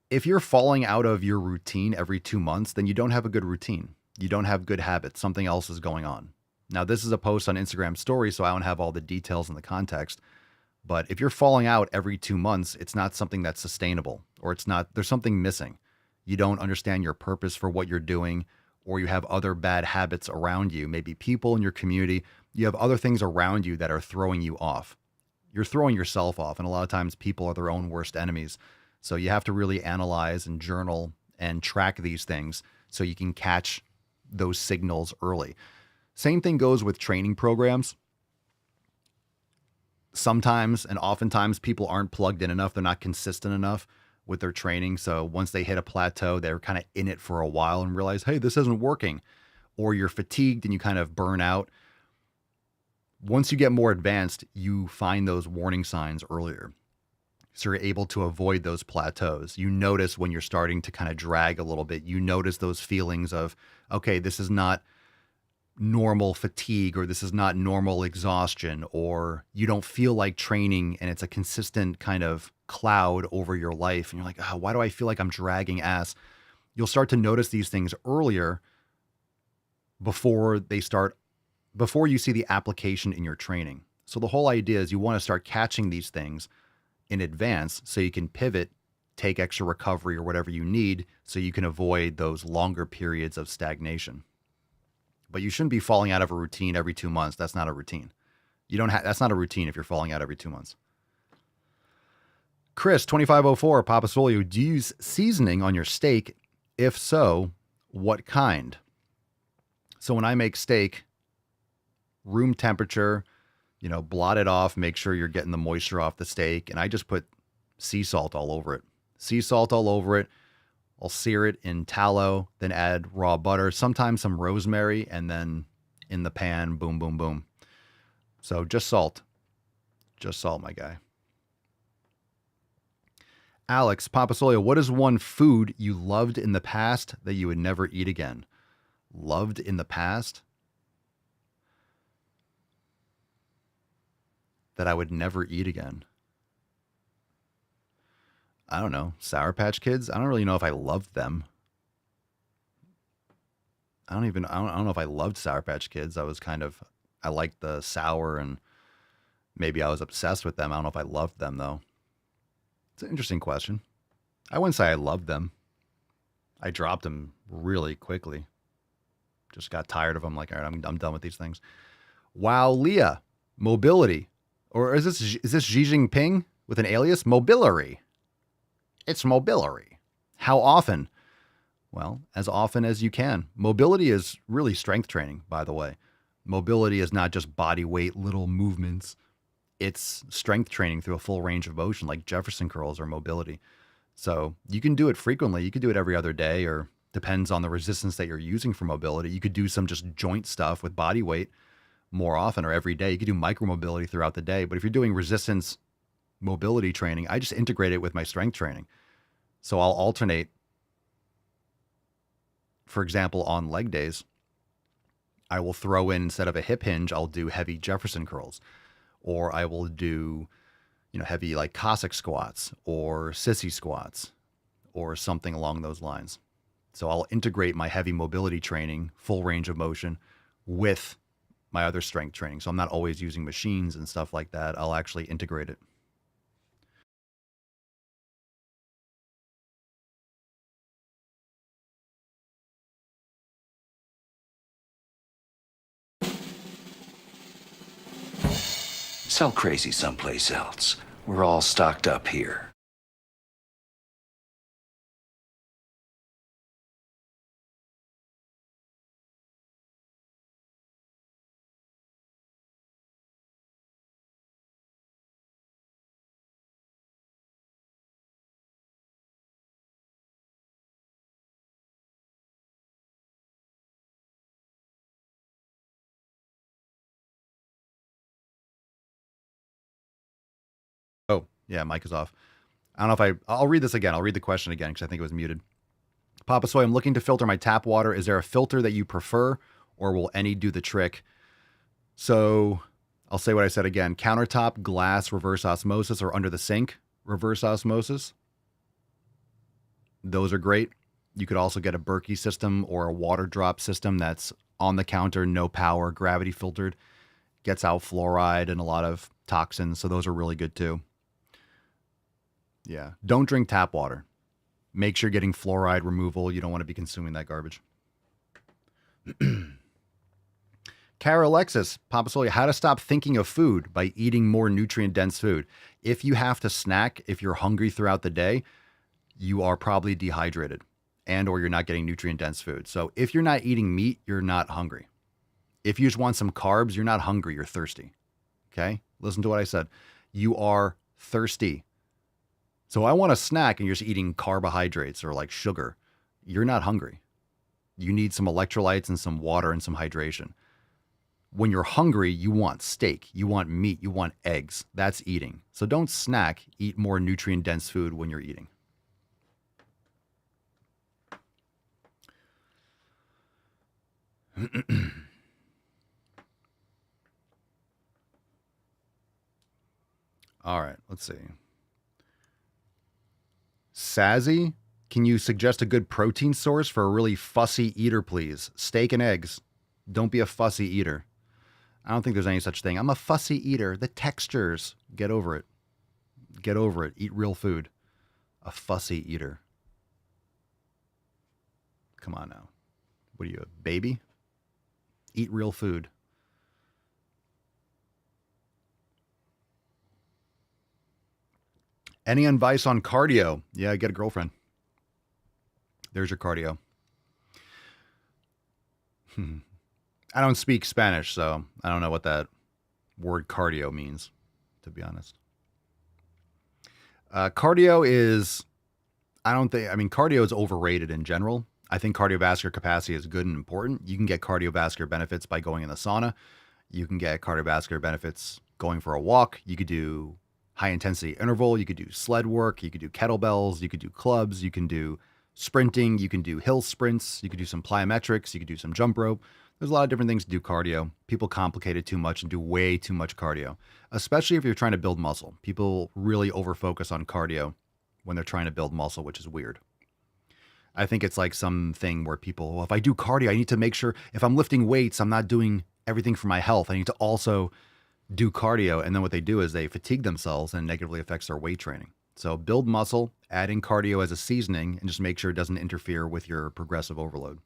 If you're falling out of your routine every 2 months, then you don't have a good routine. You don't have good habits. Something else is going on. Now, this is a post on Instagram story, so I don't have all the details and the context. But if you're falling out every 2 months, it's not something that's sustainable, or there's something missing. You don't understand your purpose for what you're doing, or you have other bad habits around you, maybe people in your community. You have other things around you that are throwing you off. You're throwing yourself off, and a lot of times people are their own worst enemies. So you have to really analyze and journal and track these things so you can catch those signals early. Same thing goes with training programs. Sometimes and oftentimes people aren't plugged in enough. They're not consistent enough with their training. So once they hit a plateau, they're kind of in it for a while and realize, hey, this isn't working. Or you're fatigued and you kind of burn out. Once you get more advanced, you find those warning signs earlier. So you're able to avoid those plateaus. You notice when you're starting to kind of drag a little bit. You notice those feelings of, okay, this is not normal fatigue, or this is not normal exhaustion, or you don't feel like training and it's a consistent kind of cloud over your life. And you're like, oh, why do I feel like I'm dragging ass? You'll start to notice these things earlier before you see the application in your training. So the whole idea is you want to start catching these things in advance so you can pivot, take extra recovery or whatever you need so you can avoid those longer periods of stagnation. But you shouldn't be falling out of a routine every 2 months. That's not a routine. You don't have, that's not a routine if you're falling out every 2 months. Chris, 2504, Papa Swole, do you use seasoning on your steak? If so, what kind? So when I make steak, room temperature, blot it off, make sure you're getting the moisture off the steak. And I just put sea salt all over it. Sea salt all over it. I'll sear it in tallow, then add raw butter, sometimes some rosemary, and then in the pan, boom, boom, boom. So just salt. Just salt, my guy. Alex, Papa Swole, what is one food you loved in the past that you would never eat again? Loved in the past? That I would never eat again. I don't know. Sour Patch Kids? I don't really know if I loved them. I don't know if I loved Sour Patch Kids. I liked the sour and maybe I was obsessed with them. I don't know if I loved them though. It's an interesting question. I wouldn't say I loved them. I dropped them really quickly. Just got tired of them. Like, all right, I'm done with these things. Wow, Leah, mobility. Or is this Xi Jinping with an alias? Mobility. It's mobility. How often? Well, as often as you can. Mobility is really strength training, by the way. Mobility is not just body weight, little movements. It's strength training through a full range of motion, like Jefferson curls or mobility. So you can do it frequently. You could do it every other day, or depends on the resistance that you're using for mobility. You could do some just joint stuff with body weight more often or every day. You could do micromobility throughout the day. But if you're doing resistance mobility training, I just integrate it with my strength training. So I'll alternate. For example, on leg days, I will throw in, instead of a hip hinge, I'll do heavy Jefferson curls, or I will do, heavy like Cossack squats or sissy squats or something along those lines. So I'll integrate my heavy mobility training, full range of motion, with my other strength training. So I'm not always using machines and stuff like that. I'll actually integrate it. Sell crazy someplace else. We're all stocked up here. Oh, yeah, mic is off. I don't know if I'll read this again. I'll read the question again because I think it was muted. Papa Soy, I'm looking to filter my tap water. Is there a filter that you prefer, or will any do the trick? So I'll say what I said again. Countertop, glass, reverse osmosis, or under the sink, reverse osmosis. Those are great. You could also get a Berkey system or a water drop system that's on the counter, no power, gravity filtered. Gets out fluoride and a lot of toxins, so those are really good too. Yeah, don't drink tap water. Make sure you're getting fluoride removal. You don't want to be consuming that garbage. Kara Alexis, Papa Solia, how to stop thinking of food by eating more nutrient-dense food. If you have to snack, if you're hungry throughout the day, you are probably dehydrated and or you're not getting nutrient-dense food. So if you're not eating meat, you're not hungry. If you just want some carbs, you're not hungry, you're thirsty. Okay? Listen to what I said. You are thirsty. So I want a snack and you're just eating carbohydrates or like sugar. You're not hungry. You need some electrolytes and some water and some hydration. When you're hungry, you want steak, you want meat, you want eggs. That's eating. So don't snack, eat more nutrient-dense food when you're eating. All right, let's see. Sazzy, can you suggest a good protein source for a really fussy eater, please? Steak and eggs. Don't be a fussy eater. I don't think there's any such thing. I'm a fussy eater. The textures. Get over it. Get over it. Eat real food. A fussy eater. Come on now. What are you, a baby? Eat real food. Any advice on cardio? Yeah, get a girlfriend. There's your cardio. I don't speak Spanish, so I don't know what that word cardio means, to be honest. Cardio is, cardio is overrated in general. I think cardiovascular capacity is good and important. You can get cardiovascular benefits by going in the sauna. You can get cardiovascular benefits going for a walk. You could do high intensity interval. You could do sled work. You could do kettlebells. You could do clubs. You can do sprinting. You can do hill sprints. You could do some plyometrics. You could do some jump rope. There's a lot of different things to do cardio. People complicate it too much and do way too much cardio, especially if you're trying to build muscle. People really overfocus on cardio when they're trying to build muscle, which is weird. I think it's like something where people, well, if I do cardio, I need to make sure if I'm lifting weights, I'm not doing everything for my health. I need to also do cardio. And then what they do is they fatigue themselves and negatively affects their weight training. So build muscle, add in cardio as a seasoning, and just make sure it doesn't interfere with your progressive overload.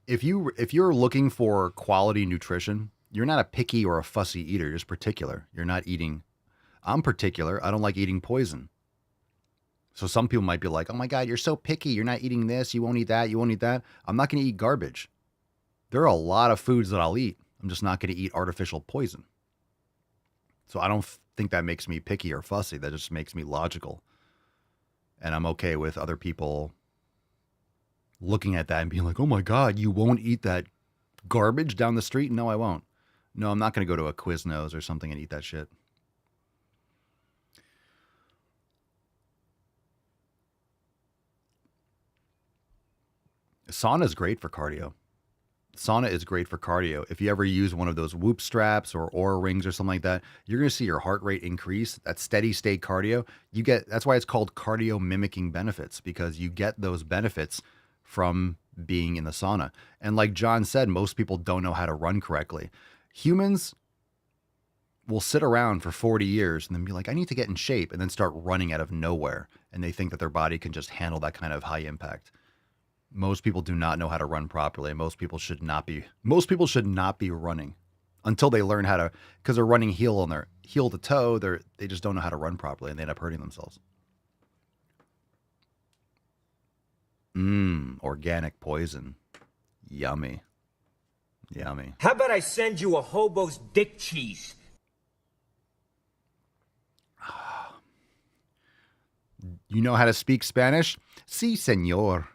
If you're looking for quality nutrition, you're not a picky or a fussy eater. You're just particular. You're not eating. I'm particular. I don't like eating poison. So some people might be like, oh my God, you're so picky. You're not eating this. You won't eat that. You won't eat that. I'm not going to eat garbage. There are a lot of foods that I'll eat. I'm just not going to eat artificial poison. So I don't think that makes me picky or fussy. That just makes me logical. And I'm okay with other people looking at that and being like, oh my God, you won't eat that garbage down the street? No, I won't. No, I'm not going to go to a Quiznos or something and eat that shit. Sauna is great for cardio. Sauna is great for cardio. If you ever use one of those Whoop straps or Aura rings or something like that, you're going to see your heart rate increase. That steady state cardio, that's why it's called cardio mimicking benefits, because you get those benefits from being in the sauna. And like John said, most people don't know how to run correctly. Humans will sit around for 40 years and then be like, I need to get in shape, and then start running out of nowhere. And they think that their body can just handle that kind of high impact. Most people do not know how to run properly. Most people should not be running until they learn how to, because they're running heel to toe. They just don't know how to run properly and they end up hurting themselves. Organic poison. Yummy. Yummy. How about I send you a hobo's dick cheese? You know how to speak Spanish? Sí, señor.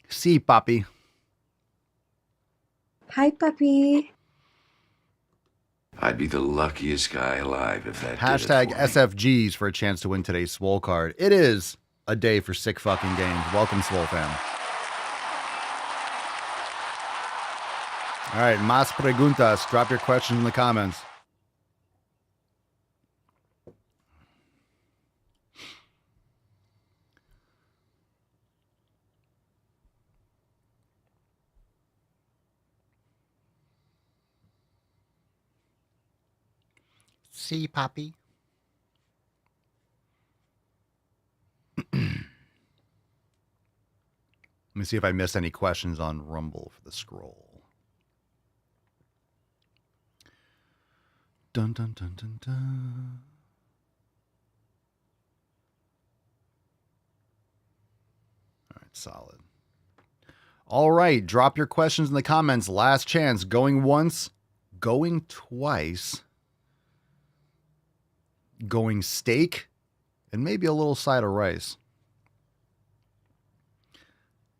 Sí, papi. Hi, puppy. I'd be the luckiest guy alive if that Hashtag did it for SFGs for a chance to win today's Swole card. It is a day for sick fucking games. Welcome, Swole fam. All right, más preguntas. Drop your questions in the comments. See, Poppy. Let me see if I missed any questions on Rumble for the scroll. Dun, dun, dun, dun, dun. All right, solid. All right, drop your questions in the comments. Last chance. Going once, going twice, going steak, and maybe a little side of rice.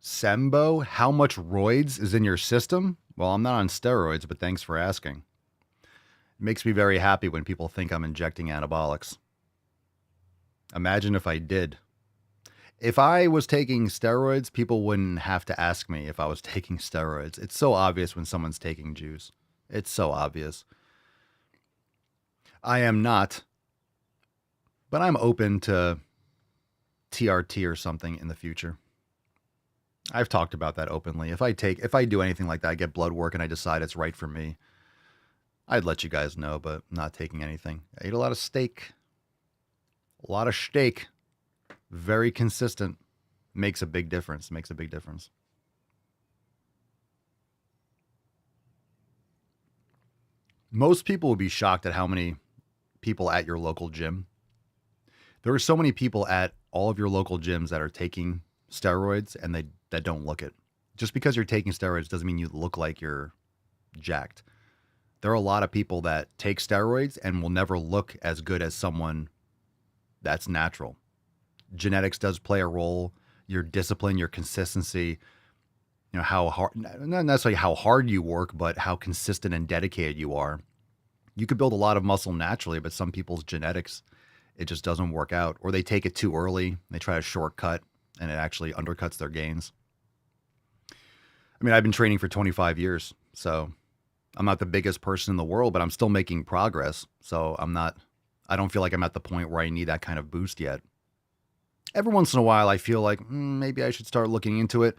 Sembo, how much roids is in your system? Well, I'm not on steroids, but thanks for asking. It makes me very happy when people think I'm injecting anabolics. Imagine if I did. If I was taking steroids, people wouldn't have to ask me if I was taking steroids. It's so obvious when someone's taking juice. It's so obvious. I am not, but I'm open to TRT or something in the future. I've talked about that openly. If I do anything like that, I get blood work and I decide it's right for me, I'd let you guys know, but I'm not taking anything. I ate a lot of steak. A lot of steak. Very consistent. Makes a big difference. Makes a big difference. Most people would be shocked at how many people at your local gym. There are so many people at all of your local gyms that are taking steroids and that don't look it. Just because you're taking steroids doesn't mean you look like you're jacked. There are a lot of people that take steroids and will never look as good as someone that's natural. Genetics does play a role. Your discipline, your consistency, how hard, not necessarily how hard you work, but how consistent and dedicated you are. You could build a lot of muscle naturally, but some people's genetics, it just doesn't work out. Or they take it too early. They try to shortcut and it actually undercuts their gains. I mean, I've been training for 25 years, so I'm not the biggest person in the world, but I'm still making progress. So I don't feel like I'm at the point where I need that kind of boost yet. Every once in a while, I feel like maybe I should start looking into it,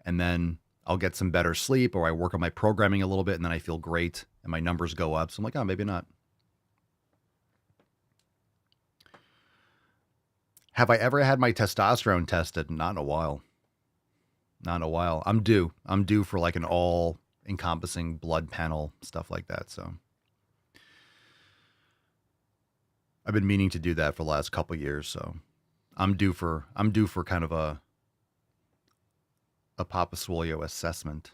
and then I'll get some better sleep, or I work on my programming a little bit, and then I feel great, and my numbers go up. So I'm like, oh, maybe not. Have I ever had my testosterone tested? Not in a while. Not in a while. I'm due. I'm due for like an all-encompassing blood panel, stuff like that. So I've been meaning to do that for the last couple of years. So I'm due for kind of a Papa Swole assessment.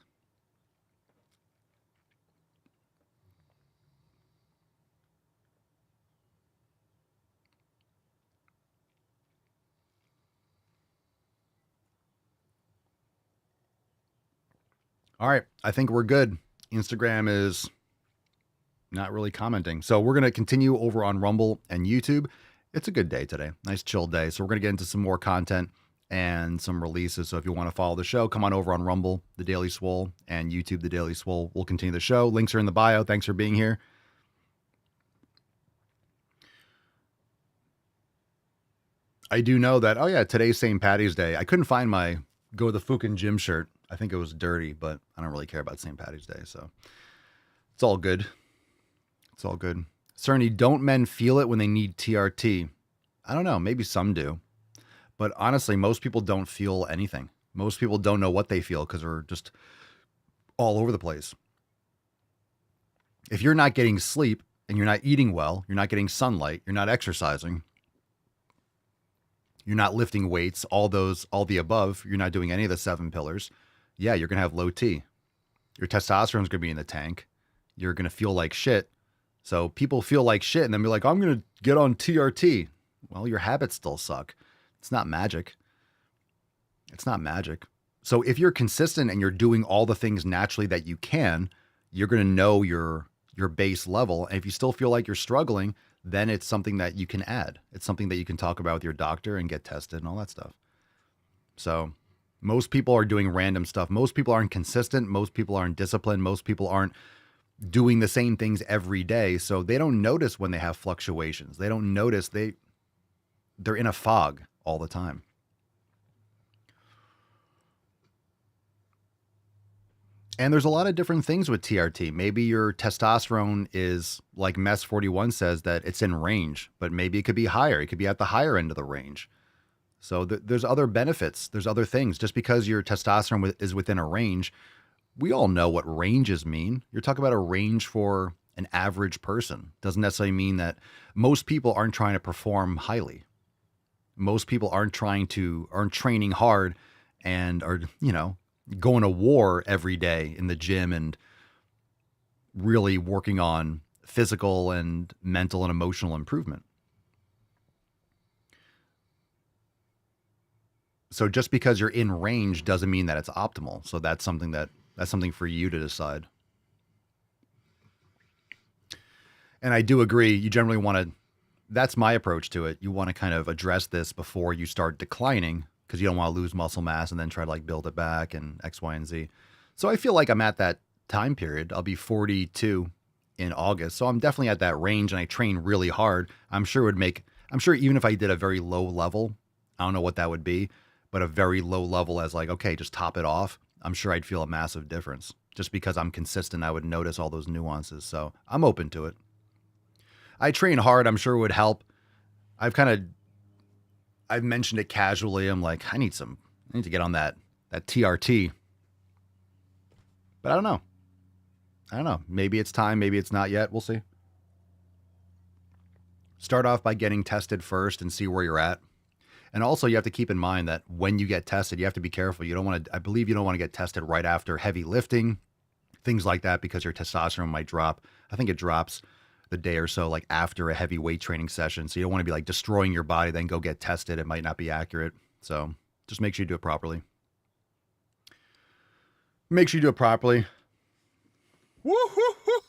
All right, I think we're good. Instagram is not really commenting. So we're going to continue over on Rumble and YouTube. It's a good day today. Nice chill day. So we're going to get into some more content and some releases. So if you want to follow the show, come on over on Rumble, The Daily Swole, and YouTube, The Daily Swole. We'll continue the show. Links are in the bio. Thanks for being here. I do know that, oh yeah, today's St. Patty's Day. I couldn't find my Go the Fucking Gym shirt. I think it was dirty, but I don't really care about St. Patty's Day, so it's all good. It's all good. Cerny, don't men feel it when they need TRT? I don't know. Maybe some do. But honestly, most people don't feel anything. Most people don't know what they feel because they're just all over the place. If you're not getting sleep and you're not eating well, you're not getting sunlight, you're not exercising, you're not lifting weights, all the above, you're not doing any of the 7 pillars, yeah, you're going to have low T. Your testosterone's going to be in the tank. You're going to feel like shit. So people feel like shit and then be like, I'm going to get on TRT. Well, your habits still suck. It's not magic. It's not magic. So if you're consistent and you're doing all the things naturally that you can, you're going to know your base level. And if you still feel like you're struggling, then it's something that you can add. It's something that you can talk about with your doctor and get tested and all that stuff. So most people are doing random stuff. Most people aren't consistent. Most people aren't disciplined. Most people aren't doing the same things every day. So they don't notice when they have fluctuations. They don't notice. They're in a fog all the time. And there's a lot of different things with TRT. Maybe your testosterone is, like Mess41 says, that it's in range, but maybe it could be higher. It could be at the higher end of the range. So there's other benefits. There's other things. Just because your testosterone is within a range, we all know what ranges mean. You're talking about a range for an average person. Doesn't necessarily mean that most people aren't trying to perform highly. Most people aren't training hard and are, going to war every day in the gym and really working on physical and mental and emotional improvement. So just because you're in range doesn't mean that it's optimal. So that's something for you to decide. And I do agree. You generally want to, that's my approach to it. You want to kind of address this before you start declining because you don't want to lose muscle mass and then try to like build it back and X, Y, and Z. So I feel like I'm at that time period. I'll be 42 in August. So I'm definitely at that range and I train really hard. I'm sure even if I did a very low level, I don't know what that would be, but a very low level as like, okay, just top it off. I'm sure I'd feel a massive difference. Just because I'm consistent, I would notice all those nuances. So I'm open to it. I train hard. I'm sure it would help. I've mentioned it casually. I'm like, I need to get on that TRT. But I don't know. Maybe it's time. Maybe it's not yet. We'll see. Start off by getting tested first and see where you're at. And also you have to keep in mind that when you get tested, you have to be careful. I believe you don't want to get tested right after heavy lifting, things like that, because your testosterone might drop. I think it drops the day or so, like after a heavy weight training session. So you don't want to be like destroying your body, then go get tested. It might not be accurate. So just make sure you do it properly. Make sure you do it properly. Woo-hoo-hoo-hoo!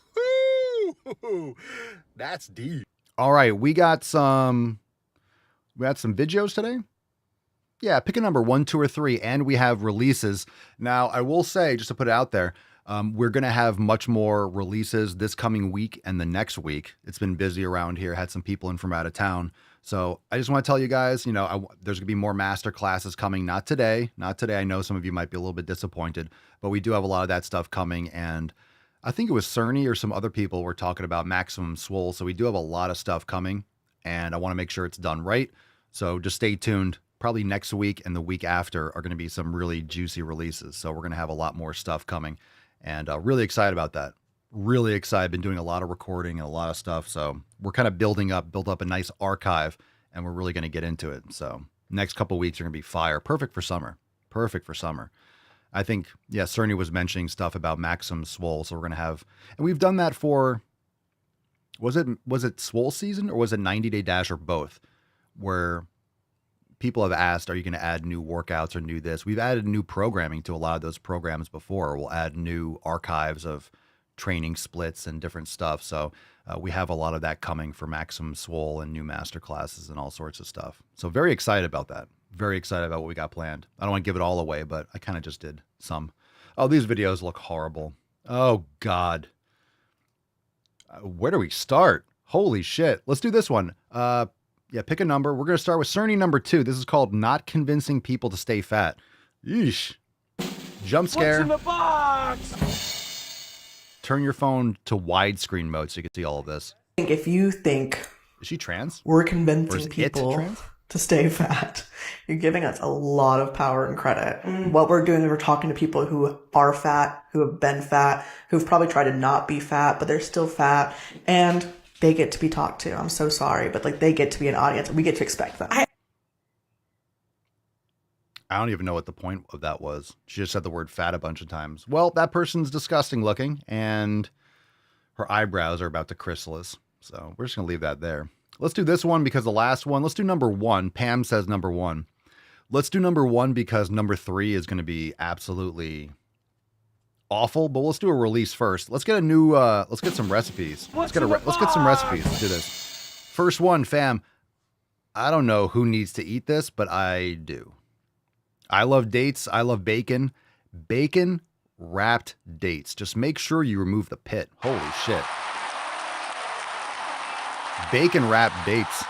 That's deep. All right, we got some videos today. Yeah, pick a number 1, 2, or 3, and we have releases. Now, I will say, just to put it out there, we're going to have much more releases this coming week and the next week. It's been busy around here. Had some people in from out of town. So I just want to tell you guys, there's going to be more master classes coming. Not today. I know some of you might be a little bit disappointed, but we do have a lot of that stuff coming. And I think it was Cerny or some other people were talking about Maximum Swole. So we do have a lot of stuff coming, and I want to make sure it's done right. So just stay tuned. Probably next week and the week after are going to be some really juicy releases. So we're going to have a lot more stuff coming, and really excited about that. Really excited. Been doing a lot of recording and a lot of stuff. So we're kind of built up a nice archive, and we're really going to get into it. So next couple of weeks are going to be fire. Perfect for summer. I think, yeah, Cerny was mentioning stuff about Maximum Swole. So we're going to have, and we've done that for, was it Swole season or was it 90-Day Dash or both? Where people have asked, are you going to add new workouts or new this? We've added new programming to a lot of those programs before. We'll add new archives of training splits and different stuff. So we have a lot of that coming for Maximum Swole and new master classes and all sorts of stuff. So very excited about that. Very excited about what we got planned. I don't want to give it all away, but I kind of just did some. Oh, these videos look horrible. Oh, God. Where do we start? Holy shit. Let's do this one. Yeah, pick a number. We're going to start with Cerny number 2. This is called Not Convincing People to Stay Fat. Yeesh. Jump scare. What's in the box? Turn your phone to widescreen mode so you can see all of this. If you think... Is she trans? We're convincing people to stay fat, you're giving us a lot of power and credit. What we're doing is we're talking to people who are fat, who have been fat, who've probably tried to not be fat, but they're still fat, and they get to be talked to. I'm so sorry, but they get to be an audience. We get to expect them. I don't even know what the point of that was. She just said the word fat a bunch of times. Well, that person's disgusting looking, and her eyebrows are about to chrysalis. So we're just going to leave that there. Let's do this one because the last one, let's do number 1. Pam says number 1. Let's do number 1 because number 3 is going to be absolutely awful, but let's do a release first. Let's get a new, let's get some recipes. Let's get some recipes. Let's do this. First one, fam. I don't know who needs to eat this, but I do. I love dates. I love bacon. Bacon wrapped dates. Just make sure you remove the pit. Holy shit. Bacon wrapped dates.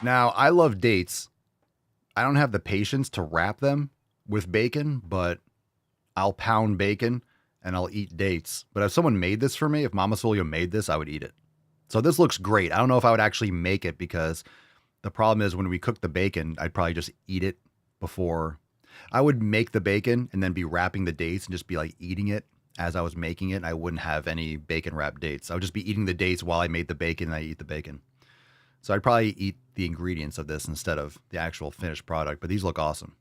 Now, I love dates. I don't have the patience to wrap them with bacon, but I'll pound bacon and I'll eat dates. But if someone made this for me, if Mama Solio made this, I would eat it. So this looks great. I don't know if I would actually make it because the problem is when we cook the bacon, I'd probably just eat it before. I would make the bacon and then be wrapping the dates and just be like eating it as I was making it. And I wouldn't have any bacon wrapped dates. I would just be eating the dates while I made the bacon and I eat the bacon. So I'd probably eat the ingredients of this instead of the actual finished product, but these look awesome.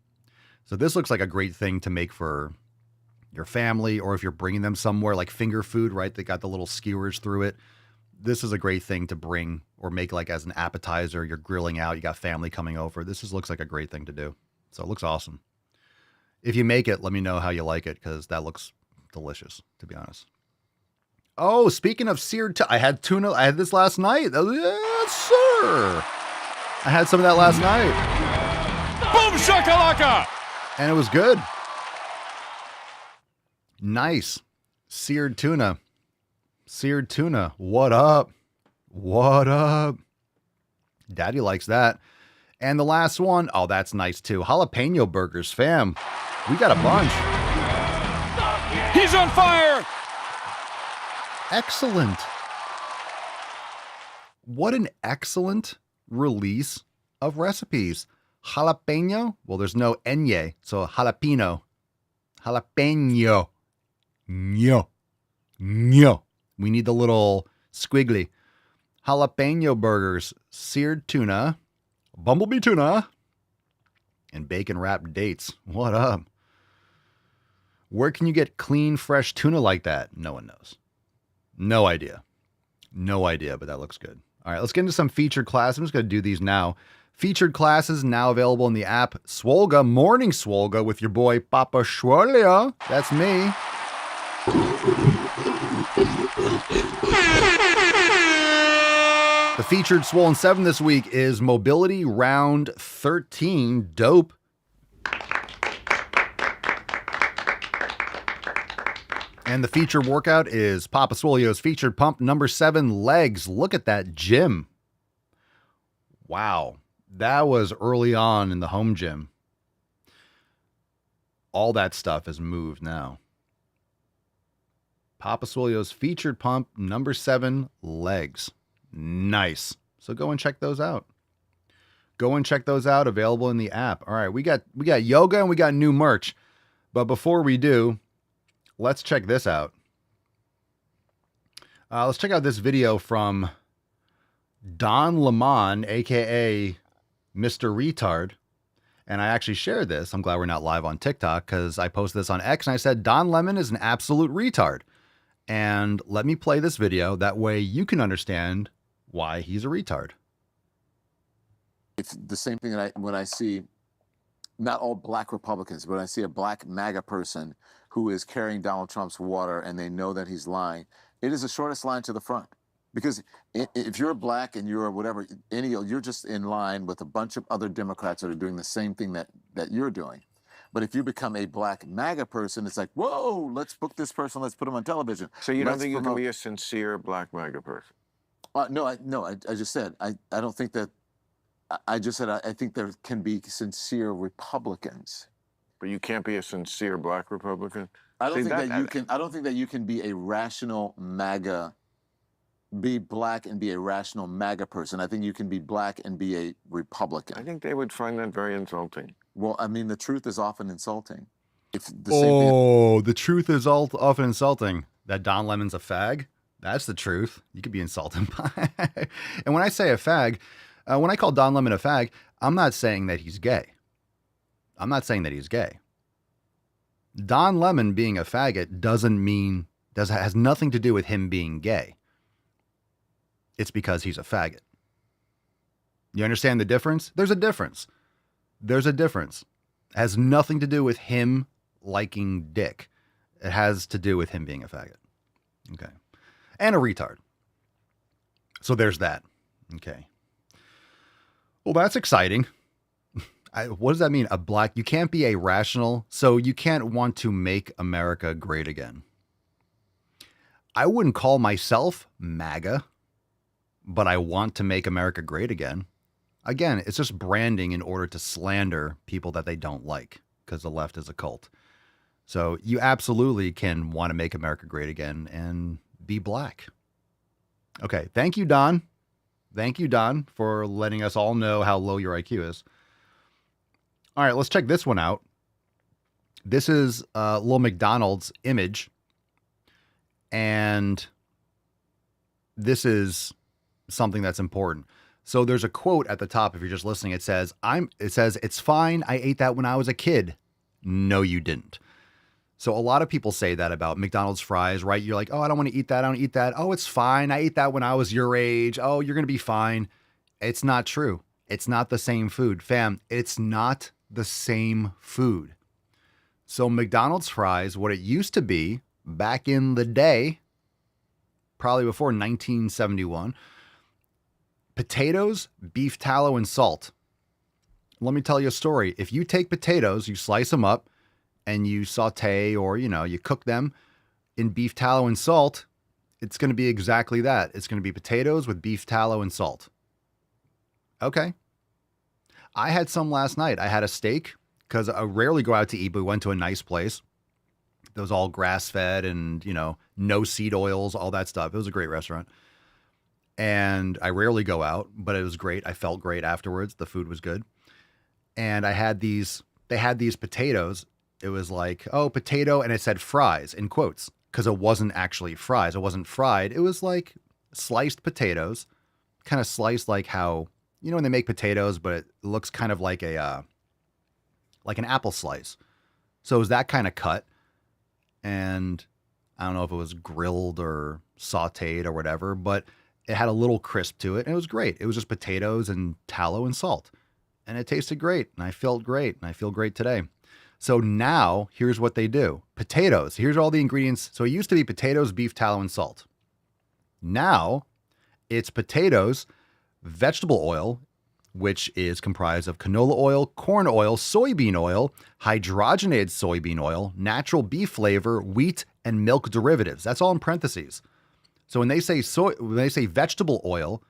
So this looks like a great thing to make for your family, or if you're bringing them somewhere like finger food, right? They got the little skewers through it. This is a great thing to bring or make like as an appetizer. You're grilling out, you got family coming over. This looks like a great thing to do. So it looks awesome. If you make it, let me know how you like it because that looks delicious, to be honest. Oh, speaking of seared, I had tuna. I had this last night. Yes, sir. I had some of that last night. Boom shakalaka! And it was good. Nice. Seared tuna. Seared tuna. What up? What up? Daddy likes that. And the last one, oh, that's nice too. Jalapeno burgers, fam. We got a bunch. He's on fire! Excellent. What an excellent release of recipes. Jalapeno. Well, there's no enye, so jalapeno. Jalapeno. No. No. We need the little squiggly. Jalapeno burgers, seared tuna, bumblebee tuna, and bacon wrapped dates. What up? Where can you get clean, fresh tuna like that? No one knows. No idea. No idea, but that looks good. All right, let's get into some featured classes. I'm just going to do these now. Featured classes now available in the app Swolga, Morning Swolga with your boy Papa Swole. That's me. The featured Swollen 7 this week is Mobility Round 13. Dope. And the featured workout is Papa Swolio's featured pump number 7, legs. Look at that gym. Wow. That was early on in the home gym. All that stuff has moved now. Papa Swolio's featured pump number 7, legs. Nice. So go and check those out. Go and check those out, available in the app. All right, we got yoga and we got new merch. But before we do, let's check this out. Let's check out this video from Don Lemon, aka Mr. Retard. And I actually shared this. I'm glad we're not live on TikTok because I posted this on X and I said Don Lemon is an absolute retard. And let me play this video. That way you can understand why he's a retard. It's the same thing that when I see not all black Republicans, but I see a black MAGA person who is carrying Donald Trump's water and they know that he's lying. It is the shortest line to the front. Because if you're black and you're whatever, you're just in line with a bunch of other Democrats that are doing the same thing that you're doing. But if you become a black MAGA person, it's like, whoa, let's book this person, let's put him on television. So you don't think you can be a sincere black MAGA person? No, I just said, I don't think that, I just said, I think there can be sincere Republicans. But you can't be a sincere black Republican? I don't think that you can be a rational MAGA, be black and be a rational MAGA person. I think you can be black and be a Republican. I think they would find that very insulting. Well, I mean, the truth is often insulting. The truth is often insulting. That Don Lemon's a fag? That's the truth. You could be insulted by. And when I say a fag, when I call Don Lemon a fag, I'm not saying that he's gay. I'm not saying that he's gay. Don Lemon being a faggot has nothing to do with him being gay. It's because he's a faggot. You understand the difference? There's a difference. There's a difference. It has nothing to do with him liking dick. It has to do with him being a faggot. Okay. And a retard. So there's that. Okay. Well, that's exciting. What does that mean? You can't be a rational, so you can't want to make America great again. I wouldn't call myself MAGA, but I want to make America great again. Again, it's just branding in order to slander people that they don't like, because the left is a cult. So you absolutely can want to make America great again and be black. Okay. Thank you, Don. Thank you, Don, for letting us all know how low your IQ is. All right, let's check this one out. This is a little McDonald's image. And this is something that's important. So there's a quote at the top. If you're just listening, it says, "It's fine. I ate that when I was a kid." No, you didn't. So a lot of people say that about McDonald's fries, right? You're like, "Oh, I don't want to eat that. I don't eat that. Oh, it's fine. I ate that when I was your age. Oh, you're going to be fine." It's not true. It's not the same food. Fam, it's not the same food. So McDonald's fries, what it used to be back in the day, probably before 1971, potatoes, beef tallow, and salt. Let me tell you a story. If you take potatoes, you slice them up, and you saute or, you cook them in beef tallow and salt, it's going to be exactly that. It's going to be potatoes with beef tallow and salt. Okay. I had some last night. I had a steak, because I rarely go out to eat, but we went to a nice place. It was all grass-fed and, no seed oils, all that stuff. It was a great restaurant. And I rarely go out, but it was great. I felt great afterwards. The food was good. And they had these potatoes. It was like, oh, potato, and it said fries in quotes, because it wasn't actually fries. It wasn't fried. It was like sliced potatoes, kind of sliced like how, when they make potatoes, but it looks kind of like like an apple slice. So it was that kind of cut. And I don't know if it was grilled or sauteed or whatever, but it had a little crisp to it. And it was great. It was just potatoes and tallow and salt. And it tasted great. And I felt great. And I feel great today. So now here's what they do. Potatoes. Here's all the ingredients. So it used to be potatoes, beef, tallow, and salt. Now it's potatoes, vegetable oil, which is comprised of canola oil, corn oil, soybean oil, hydrogenated soybean oil, natural beef flavor, wheat, and milk derivatives. That's all in parentheses. So when they say vegetable oil,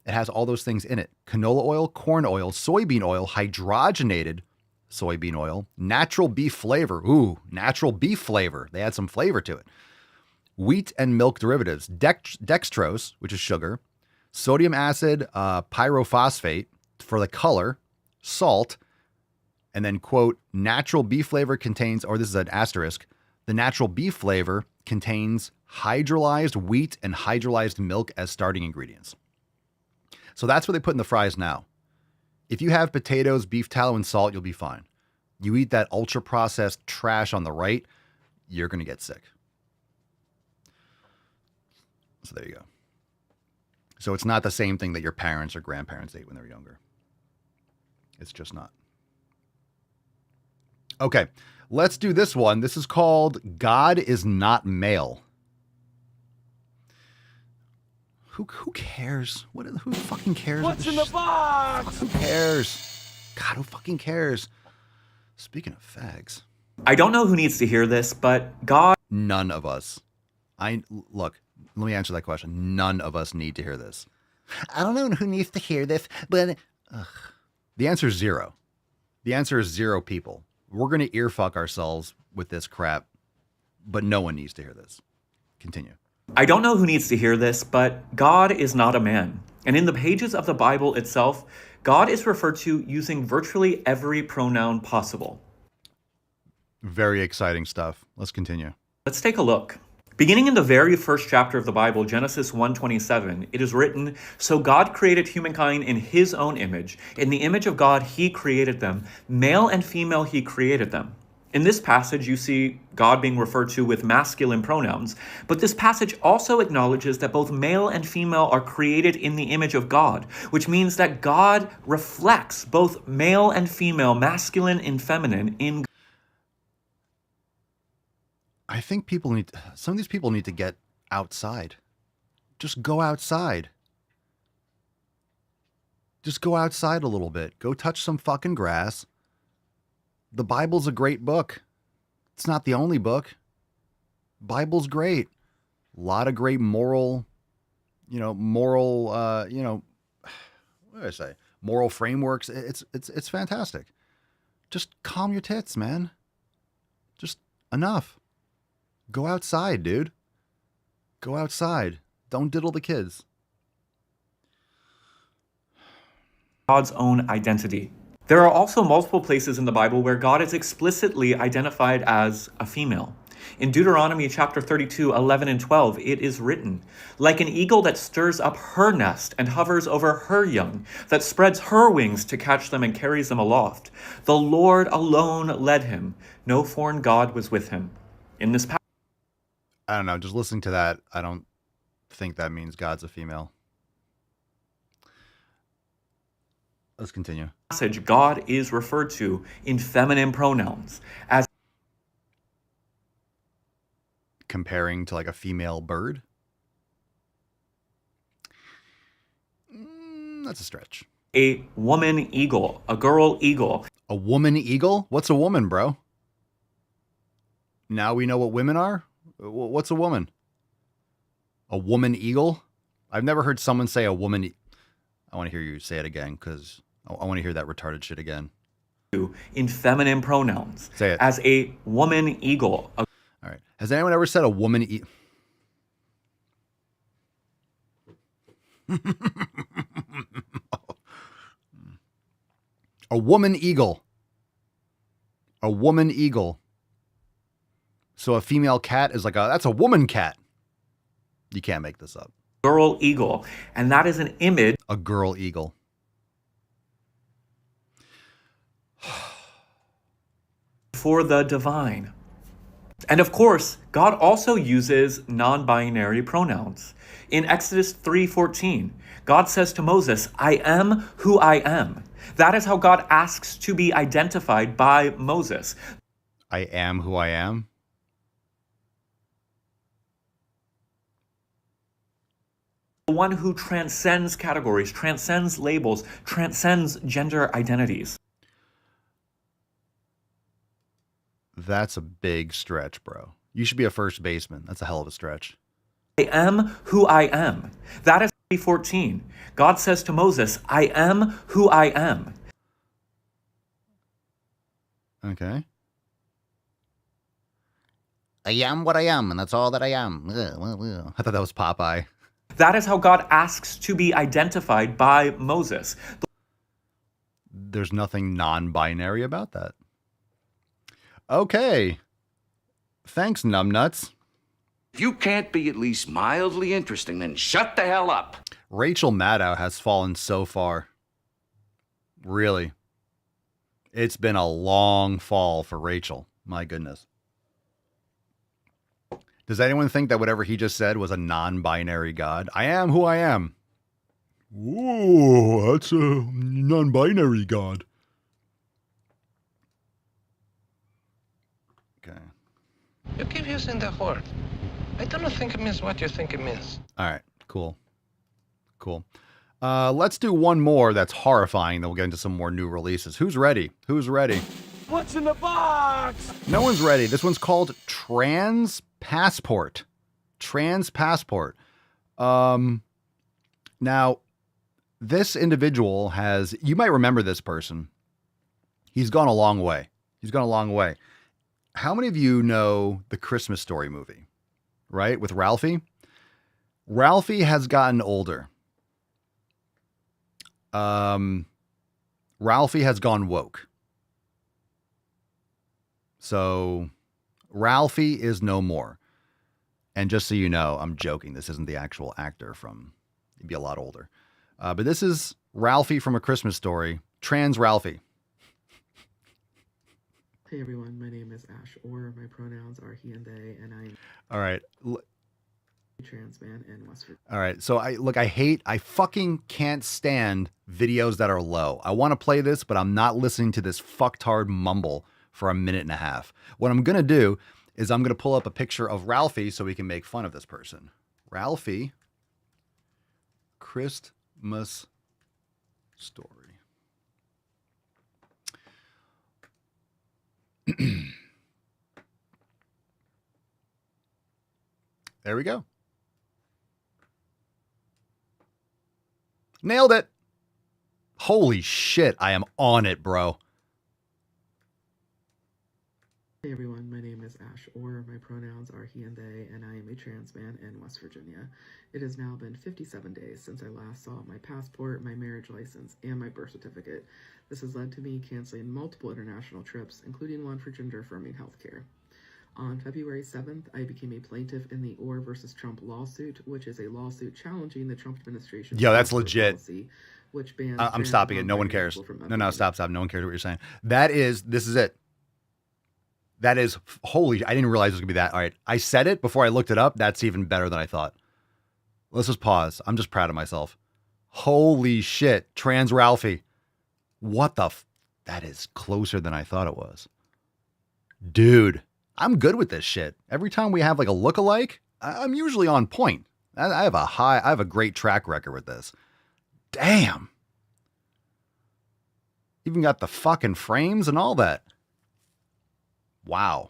it has all those things in it. Canola oil, corn oil, soybean oil, hydrogenated soybean oil, natural beef flavor. Ooh, natural beef flavor. They add some flavor to it. Wheat and milk derivatives. Dextrose, which is sugar. Sodium acid, pyrophosphate for the color. Salt. And then, quote, natural beef flavor contains, or this is an asterisk, the natural beef flavor contains hydrolyzed wheat and hydrolyzed milk as starting ingredients. So that's what they put in the fries now. If you have potatoes, beef tallow, and salt, you'll be fine. You eat that ultra-processed trash on the right, you're going to get sick. So there you go. So it's not the same thing that your parents or grandparents ate when they were younger. It's just not. Okay, let's do this one. This is called God is Not Male. Who cares? Who fucking cares? What's in the box? Who cares? God, who fucking cares? Speaking of fags. I don't know who needs to hear this, but God... None of us. Look, let me answer that question. None of us need to hear this. I don't know who needs to hear this, but... The answer is zero. The answer is 0 people. We're going to earfuck ourselves with this crap, but no one needs to hear this. Continue. I don't know who needs to hear this, but God is not a man. And in the pages of the Bible itself, God is referred to using virtually every pronoun possible. Very exciting stuff. Let's continue. Let's take a look. Beginning in the very first chapter of the Bible, Genesis 1:27, it is written, "So God created humankind in his own image. In the image of God, he created them. Male and female, he created them." In this passage, you see God being referred to with masculine pronouns, but this passage also acknowledges that both male and female are created in the image of God, which means that God reflects both male and female, masculine and feminine in. I think some of these people need to get outside. Just go outside. Just go outside a little bit. Go touch some fucking grass. The Bible's a great book. It's not the only book. Bible's great. A lot of great moral, what do I say? Moral frameworks. It's fantastic. Just calm your tits, man. Just enough. Go outside, dude. Go outside. Don't diddle the kids. God's own identity. There are also multiple places in the Bible where God is explicitly identified as a female. In Deuteronomy chapter 32, 11 and 12, it is written, "Like an eagle that stirs up her nest and hovers over her young, that spreads her wings to catch them and carries them aloft. The Lord alone led him. No foreign god was with him." In this passage, I don't know. Just listening to that, I don't think that means God's a female. Let's continue. God is referred to in feminine pronouns as comparing to like a female bird. That's a stretch. A woman eagle, a girl eagle. A woman eagle? What's a woman, bro? Now we know what women are? What's a woman? A woman eagle? I've never heard someone say a woman. I want to hear you say it again because I want to hear that retarded shit again. in feminine pronouns. Say it. As a woman eagle. All right. Has anyone ever said a woman a woman eagle. A woman eagle. So a female cat is that's a woman cat. You can't make this up. Girl eagle. And that is an image. A girl eagle. For the divine. And of course, God also uses non-binary pronouns. In Exodus 3:14, God says to Moses, I am who I am. That is how God asks to be identified by Moses. I am who I am. The one who transcends categories, transcends labels, transcends gender identities. That's a big stretch, bro. You should be a first baseman. That's a hell of a stretch. I am who I am. That is 3:14. God says to Moses, I am who I am. Okay. I am what I am, and that's all that I am. I thought that was Popeye. That is how God asks to be identified by Moses. There's nothing non-binary about that. Okay. Thanks, numbnuts. If you can't be at least mildly interesting, then shut the hell up. Rachel Maddow has fallen so far. Really. It's been a long fall for Rachel. My goodness. Does anyone think that whatever he just said was a non-binary God? I am who I am. Whoa, that's a non-binary God. Okay. You keep using the word. I don't think it means what you think it means. All right, cool. Cool. Let's do one more that's horrifying, then we'll get into some more new releases. Who's ready? Who's ready? What's in the box? No one's ready. This one's called Trans Passport. Trans Passport. Now, this individual has, you might remember this person. He's gone a long way. He's gone a long way. How many of you know the Christmas Story movie, right? With Ralphie? Ralphie has gotten older. Ralphie has gone woke. So Ralphie is no more. And just so you know, I'm joking. This isn't the actual actor from, he'd be a lot older. But this is Ralphie from A Christmas Story. Trans Ralphie. Hey everyone, my name is Ash Orr. My pronouns are he and they, and I'm All right. a trans man in West Virginia. All right. So I fucking can't stand videos that are low. I want to play this, but I'm not listening to this fucktard mumble for a minute and a half. What I'm going to do is I'm going to pull up a picture of Ralphie so we can make fun of this person. Ralphie, Christmas Story. There we go. Nailed it. Holy shit, I am on it, bro. Hey everyone, my name is Ash Orr. My pronouns are he and they, and I am a trans man in West Virginia. It has now been 57 days since I last saw my passport, my marriage license, and my birth certificate. This has led to me canceling multiple international trips, including one for gender-affirming healthcare. On February 7th, I became a plaintiff in the Orr versus Trump lawsuit, which is a lawsuit challenging the Trump administration. Yo, that's legit. Policy, which bans I'm stopping it. No one cares. No, stop. No one cares what you're saying. This is it. That is, holy, I didn't realize it was going to be that. All right. I said it before I looked it up. That's even better than I thought. Let's just pause. I'm just proud of myself. Holy shit. Trans Ralphie. What the that is closer than I thought it was. Dude, I'm good with this shit. Every time we have like a lookalike, I'm usually on point. I have a great track record with this. Damn. Even got the fucking frames and all that. Wow.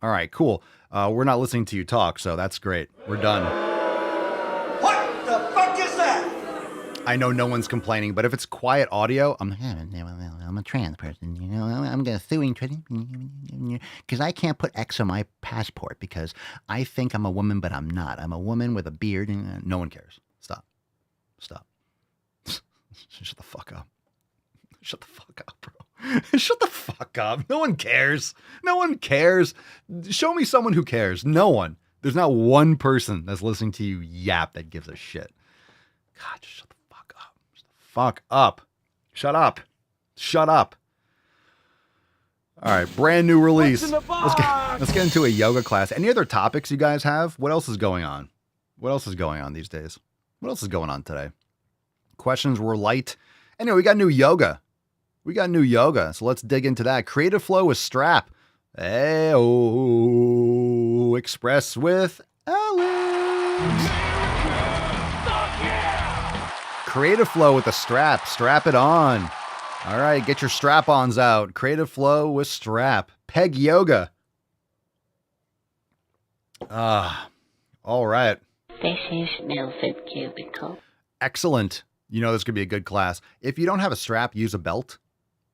All right, cool. We're not listening to you talk, so that's great. We're done. What the fuck is that? I know no one's complaining, but if it's quiet audio, I'm a trans person. You know, I'm going to suing because I can't put X on my passport because I think I'm a woman, but I'm not. I'm a woman with a beard, and no one cares. Stop. Shut the fuck up. Shut the fuck up, bro. Shut the fuck up. No one cares. No one cares. Show me someone who cares. No one. There's not one person that's listening to you yap that gives a shit. God, just shut the fuck up. Shut the fuck up. Shut up. Shut up. All right, brand new release. Let's get into a yoga class. Any other topics you guys have? What else is going on? What else is going on these days? What else is going on today? Questions were light. Anyway, we got new yoga. So let's dig into that. Creative flow with strap. Hey-oh, express with Alex. Creative flow with a strap. Strap it on. All right, get your strap-ons out. Creative flow with strap. Peg yoga. All right. This is Milford Cubicle. Excellent. You know this could be a good class. If you don't have a strap, use a belt.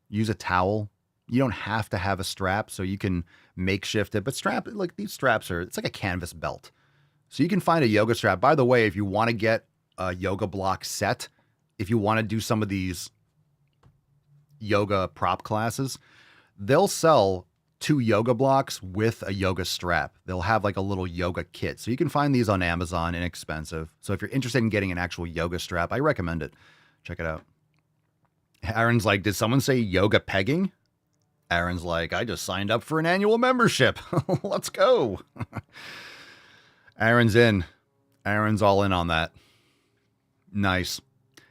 Use a towel. You don't have to have a strap, so you can makeshift it. But like these straps it's like a canvas belt. So you can find a yoga strap. By the way, if you want to get a yoga block set, if you want to do some of these yoga prop classes, they'll sell 2 yoga blocks with a yoga strap. They'll have like a little yoga kit. So you can find these on Amazon, inexpensive. So if you're interested in getting an actual yoga strap, I recommend it. Check it out. Aaron's like, did someone say yoga pegging? Aaron's like, I just signed up for an annual membership. Let's go. Aaron's in. Aaron's all in on that. Nice.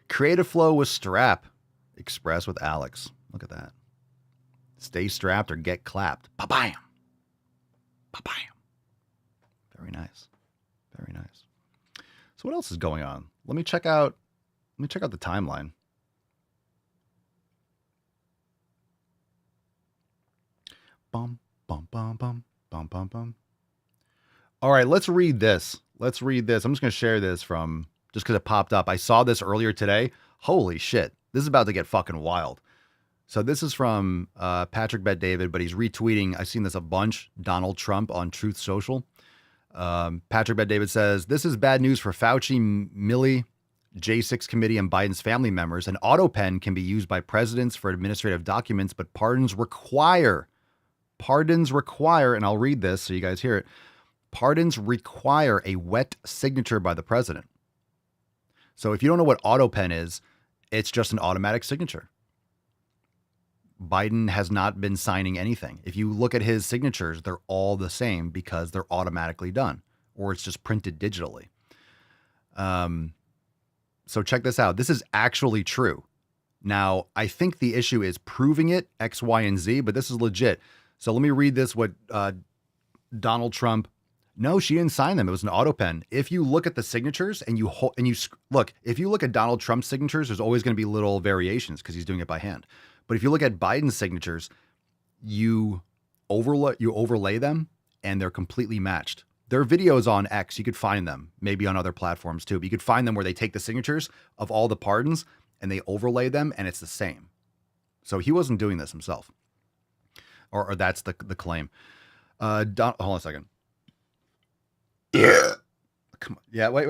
Creative flow with strap. Express with Alex. Look at that. Stay strapped or get clapped. Ba-bam. Ba-bam. Very nice. Very nice. So what else is going on? Let me check out the timeline. Bum, bum, bum, bum, bum, bum, bum. All right, let's read this. I'm just going to share this just because it popped up. I saw this earlier today. Holy shit. This is about to get fucking wild. So this is from Patrick Bet-David, but he's retweeting. I've seen this a bunch. Donald Trump on Truth Social. Patrick Bet-David says, this is bad news for Fauci, Milley, J6 committee, and Biden's family members. An auto pen can be used by presidents for administrative documents, but pardons require, and I'll read this so you guys hear it. Pardons require a wet signature by the president. So if you don't know what auto pen is, it's just an automatic signature. Biden has not been signing anything. If you look at his signatures, they're all the same because they're automatically done, or it's just printed digitally. So check this out. This is actually true. Now, I think the issue is proving it, X, Y, and Z, but this is legit. So let me read this, what Donald Trump, no, she didn't sign them. It was an auto pen. If you look at the signatures and you look, if you look at Donald Trump's signatures, there's always going to be little variations because he's doing it by hand. But if you look at Biden's signatures, you overlay them and they're completely matched. There are videos on X. You could find them, maybe on other platforms too, but you could find them where they take the signatures of all the pardons and they overlay them and it's the same. So he wasn't doing this himself. Or that's the claim. Hold on a second. Yeah. Come on. Yeah, wait.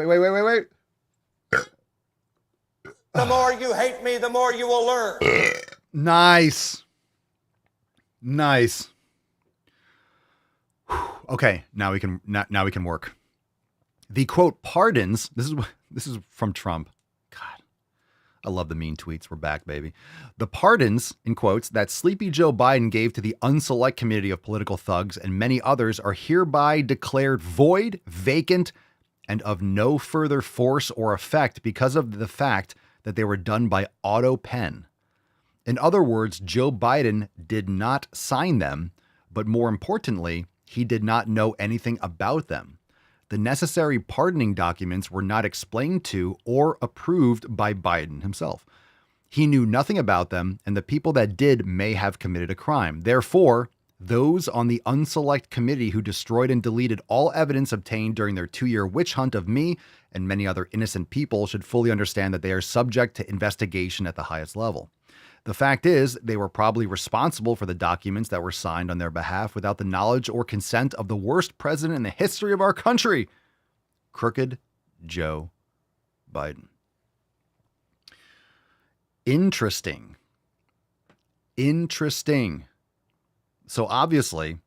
The more you hate me, the more you will learn. Nice. Okay, now we can work. The quote pardons. This is from Trump. God, I love the mean tweets. We're back, baby. The pardons, in quotes, that Sleepy Joe Biden gave to the unselect committee of political thugs and many others are hereby declared void, vacant, and of no further force or effect because of the fact that they were done by auto pen. In other words, Joe Biden did not sign them, but more importantly, he did not know anything about them. The necessary pardoning documents were not explained to or approved by Biden himself. He knew nothing about them, and the people that did may have committed a crime. Therefore, Those on the unselect committee who destroyed and deleted all evidence obtained during their 2-year witch hunt of me and many other innocent people should fully understand that they are subject to investigation at the highest level. The fact is, they were probably responsible for the documents that were signed on their behalf without the knowledge or consent of the worst president in the history of our country, Crooked Joe Biden. Interesting. So obviously,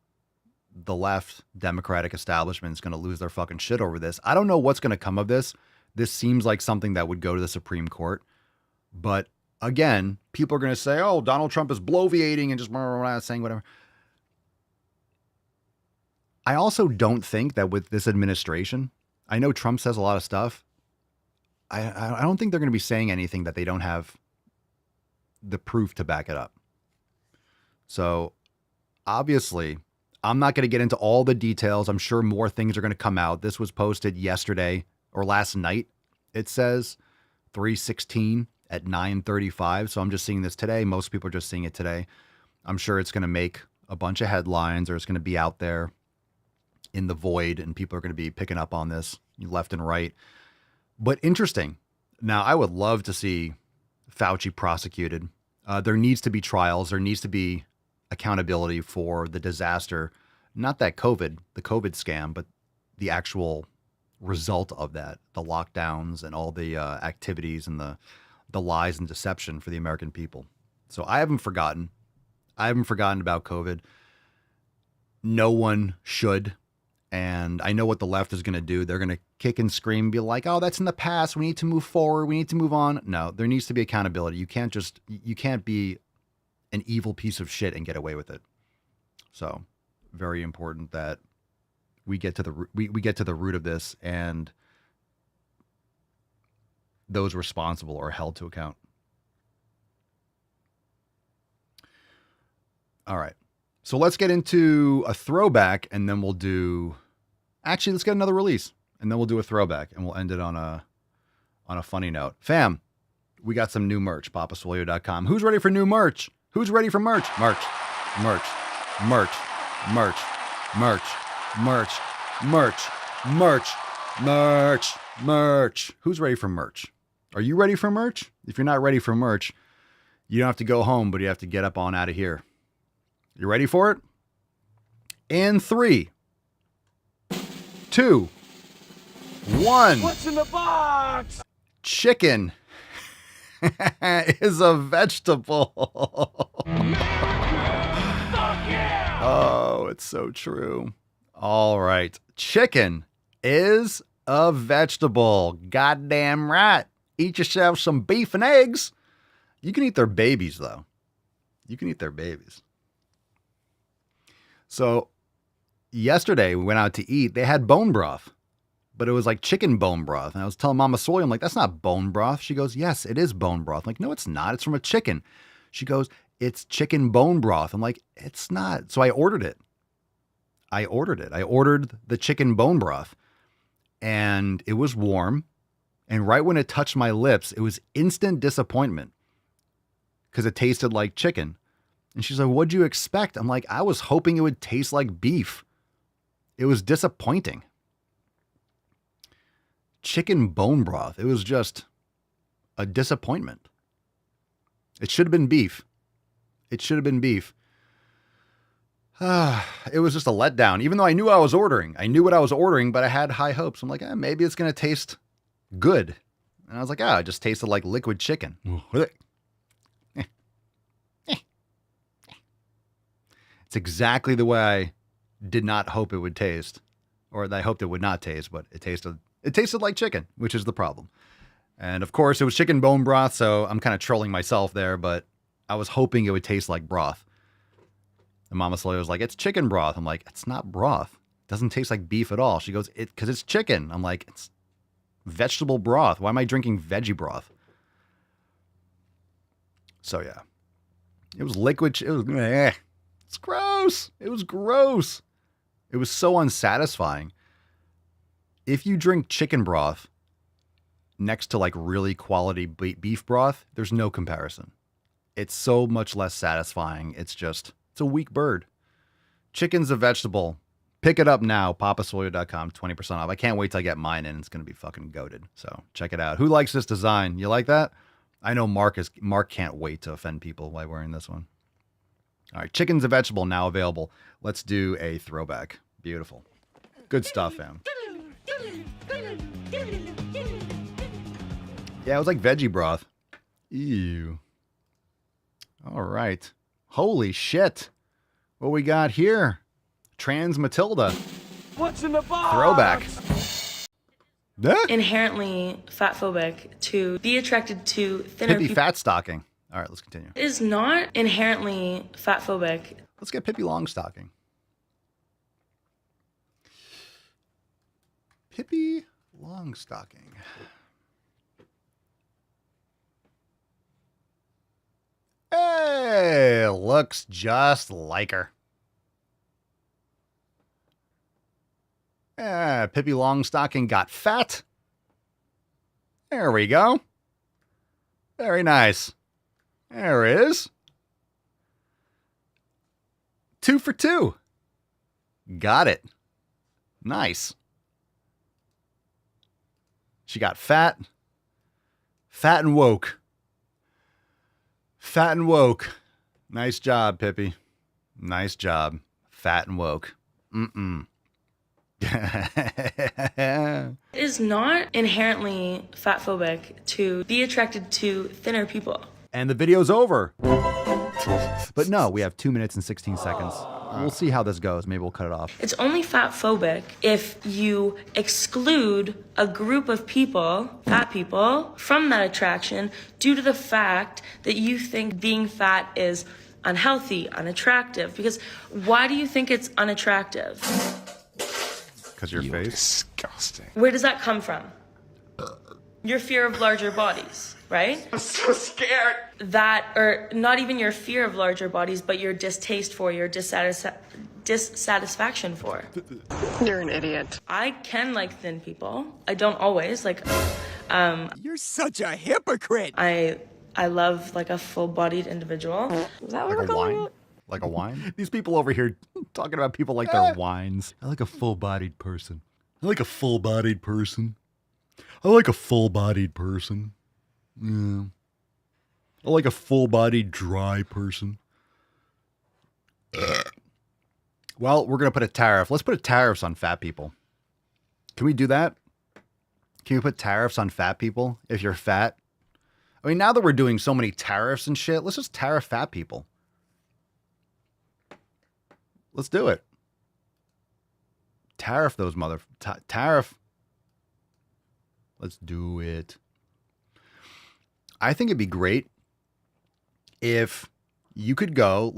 the left Democratic establishment is going to lose their fucking shit over this. I don't know what's going to come of this. This seems like something that would go to the Supreme Court. But again, people are going to say, oh, Donald Trump is bloviating and just saying whatever. I also don't think that with this administration, I know Trump says a lot of stuff. I don't think they're going to be saying anything that they don't have the proof to back it up. So obviously, I'm not going to get into all the details. I'm sure more things are going to come out. This was posted yesterday or last night. It says 3/16 at 9:35. So I'm just seeing this today. Most people are just seeing it today. I'm sure it's going to make a bunch of headlines, or it's going to be out there in the void, and people are going to be picking up on this left and right. But interesting. Now, I would love to see Fauci prosecuted. There needs to be trials. There needs to be accountability for the disaster. Not that the COVID scam, but the actual result of that, the lockdowns and all the activities and the lies and deception for the American people. So I haven't forgotten. About COVID. No one should. And I know what the left is going to do. They're going to kick and scream, be like, oh, that's in the past. We need to move forward. We need to move on. No, there needs to be accountability. You can't be an evil piece of shit and get away with it. So very important that we get to the root of this, and those responsible are held to account. All right. So let's get into a throwback, and then we'll do... Actually, let's get another release, and then we'll do a throwback, and we'll end it on a funny note. Fam, we got some new merch, papaswolio.com. Who's ready for new merch? Who's ready for merch? Merch. Who's ready for merch? Are you ready for merch? If you're not ready for merch, you don't have to go home, but you have to get up on out of here. You ready for it? In 3, 2, 1. What's in the box? Chicken is a vegetable. Oh, it's so true. All right. Chicken is a vegetable. Goddamn right. Eat yourself some beef and eggs. You can eat their babies, though. So yesterday we went out to eat. They had bone broth, but it was like chicken bone broth. And I was telling Mama Swole, I'm like, that's not bone broth. She goes, yes, it is bone broth. I'm like, no, it's not. It's from a chicken. She goes, it's chicken bone broth. I'm like, it's not. So I ordered it. I ordered the chicken bone broth, and it was warm. And right when it touched my lips, it was instant disappointment because it tasted like chicken. And she's like, what'd you expect? I'm like, I was hoping it would taste like beef. It was disappointing. Chicken bone broth. It was just a disappointment. It should have been beef. It was just a letdown, even though I knew I was ordering. I knew what I was ordering, but I had high hopes. I'm like, maybe it's going to taste good. And I was like, it just tasted like liquid chicken. It's exactly the way I did not hope it would taste, or I hoped it would not taste, but it tasted like chicken, which is the problem. And of course it was chicken bone broth. So I'm kind of trolling myself there, but I was hoping it would taste like broth. And Mama Soleil was like, it's chicken broth. I'm like, it's not broth. It doesn't taste like beef at all. She goes, because it's chicken. I'm like, it's vegetable broth. Why am I drinking veggie broth? So yeah, it was liquid. It's gross. It was gross. It was so unsatisfying. If you drink chicken broth next to like really quality beef broth, there's no comparison. It's so much less satisfying. It's a weak bird. Chicken's a vegetable. Pick it up now. papaswole.com, 20% off. I can't wait till I get mine in. It's going to be fucking goated. So check it out. Who likes this design? You like that? I know Mark can't wait to offend people by wearing this one. All right. Chicken's a vegetable now available. Let's do a throwback. Beautiful. Good stuff, fam. Yeah, it was like veggie broth. Ew. All right. Holy shit. What we got here? Trans Matilda. What's in the box? Throwback. Inherently fat phobic to be attracted to thinner Pippi people. fat stocking. All right, let's continue. It is not inherently fat phobic. Let's get Pippi Longstocking. Pippi Longstocking. Hey, looks just like her. Yeah, Pippi Longstocking got fat. There we go. Very nice. There it is. 2 for 2. Got it. Nice. She got fat. Fat and woke. Fat and woke. Nice job, Pippi. Nice job. Fat and woke. Mm-mm. It is not inherently fat phobic to be attracted to thinner people. And the video's over. But no, we have 2 minutes and 16 seconds. We'll see how this goes. Maybe we'll cut it off. It's only fat phobic if you exclude a group of people, fat people, from that attraction due to the fact that you think being fat is unhealthy, unattractive. Because why do you think it's unattractive? Because your face? Disgusting. Where does that come from? Your fear of larger bodies, right? I'm so scared. That, or not even your fear of larger bodies, but your distaste for, your dissatisfaction for. You're an idiot. I can like thin people. I don't always like. You're such a hypocrite. I love like a full-bodied individual. Is that what Like we're a calling wine? it? Like a wine? These people over here talking about people like their wines. I like a full-bodied person. I like a full-bodied person. I like a full-bodied person. Yeah. I like a full-bodied dry person. Well, we're going to put a tariff. Let's put tariffs on fat people. Can we do that? Can we put tariffs on fat people if you're fat? I mean, now that we're doing so many tariffs and shit, let's just tariff fat people. Let's do it. Tariff those tariff. Let's do it. I think it'd be great if you could go,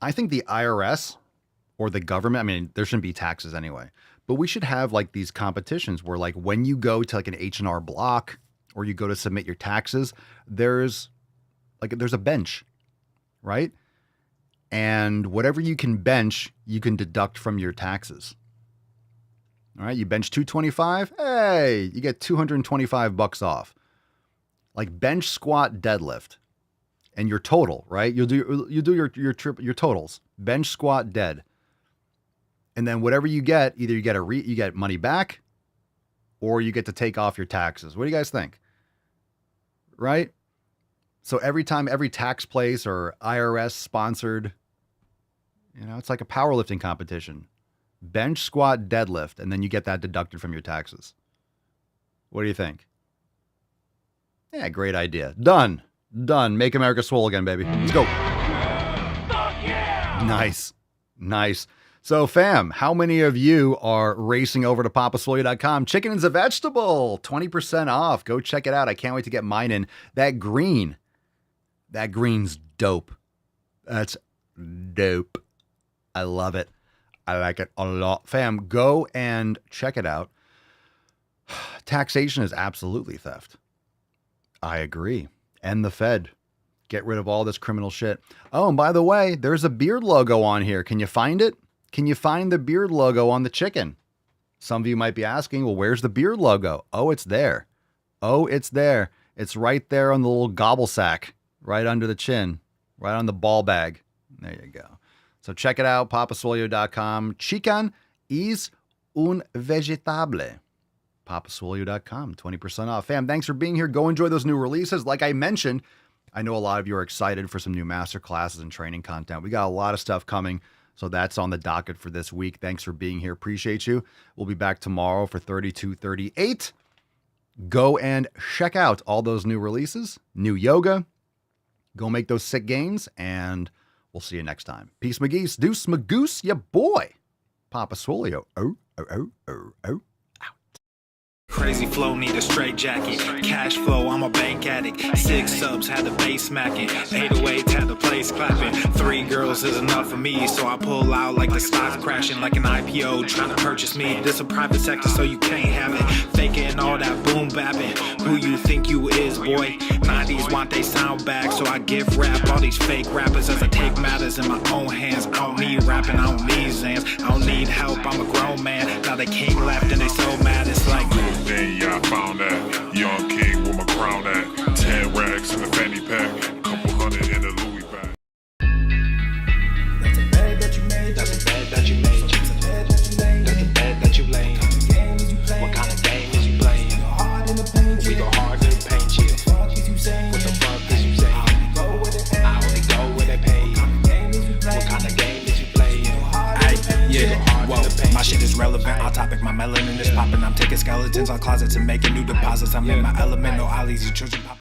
I think the IRS or the government, I mean, there shouldn't be taxes anyway, but we should have like these competitions where like when you go to like an H&R Block or you go to submit your taxes, there's a bench, right? And whatever you can bench, you can deduct from your taxes. All right, you bench 225, hey, you get $225 off. Like bench, squat, deadlift, and your total, right? You'll do your totals, bench, squat, dead, and then whatever you get, either you get money back, or you get to take off your taxes. What do you guys think? Right? So every time, every tax place or IRS sponsored, it's like a powerlifting competition. Bench, squat, deadlift, and then you get that deducted from your taxes. What do you think? Yeah, great idea. Done. Make America swole again, baby. Let's go. Yeah! Nice. So, fam, how many of you are racing over to papaswole.com? Chicken is a vegetable. 20% off. Go check it out. I can't wait to get mine in. That green's dope. That's dope. I love it. I like it a lot. Fam, go and check it out. Taxation is absolutely theft. I agree. End the Fed. Get rid of all this criminal shit. Oh, and by the way, there's a beard logo on here. Can you find it? Can you find the beard logo on the chicken? Some of you might be asking, well, where's the beard logo? Oh, it's there. It's right there on the little gobble sack, right under the chin, right on the ball bag. There you go. So check it out, papaswolio.com. Chican is un vegetable. papaswolio.com, 20% off. Fam, thanks for being here. Go enjoy those new releases. Like I mentioned, I know a lot of you are excited for some new master classes and training content. We got a lot of stuff coming, so that's on the docket for this week. Thanks for being here. Appreciate you. We'll be back tomorrow for 3238. Go and check out all those new releases, new yoga. Go make those sick gains, and we'll see you next time. Peace, McGeese. Deuce, Magoose, ya boy. Papa Swolio. Oh. Crazy flow, need a straight jacket. Cash flow, I'm a bank addict. 6 subs, had the bass smacking. 808, had the place clapping. 3 girls is enough for me, so I pull out like the stock's crashing. Like an IPO, trying to purchase me. This a private sector, so you can't have it. Faking all that boom bapping. Who you think you is, boy? 90s want they sound back, so I give rap all these fake rappers as I take matters in my own hands. I don't need rapping, I don't need Zans. I don't need help, I'm a grown man. Now they king left and they so mad, it's like... Then yeah, I found that young king with my crown at 10 racks in a fanny pack, couple hundred in a Louis bag. That's a bed that you made. That's a bed that you made. That's a bed that you laid. What kind of game is you playing? We go hard in the paint you. What the fuck is you saying? I only go where they pay. What kind of game is you playing? Yeah, whoa, my shit is relevant, on topic, my melanin is popping. I'm taking skeletons on closets and making new deposits. I'm in my element, no ollies, you children pop.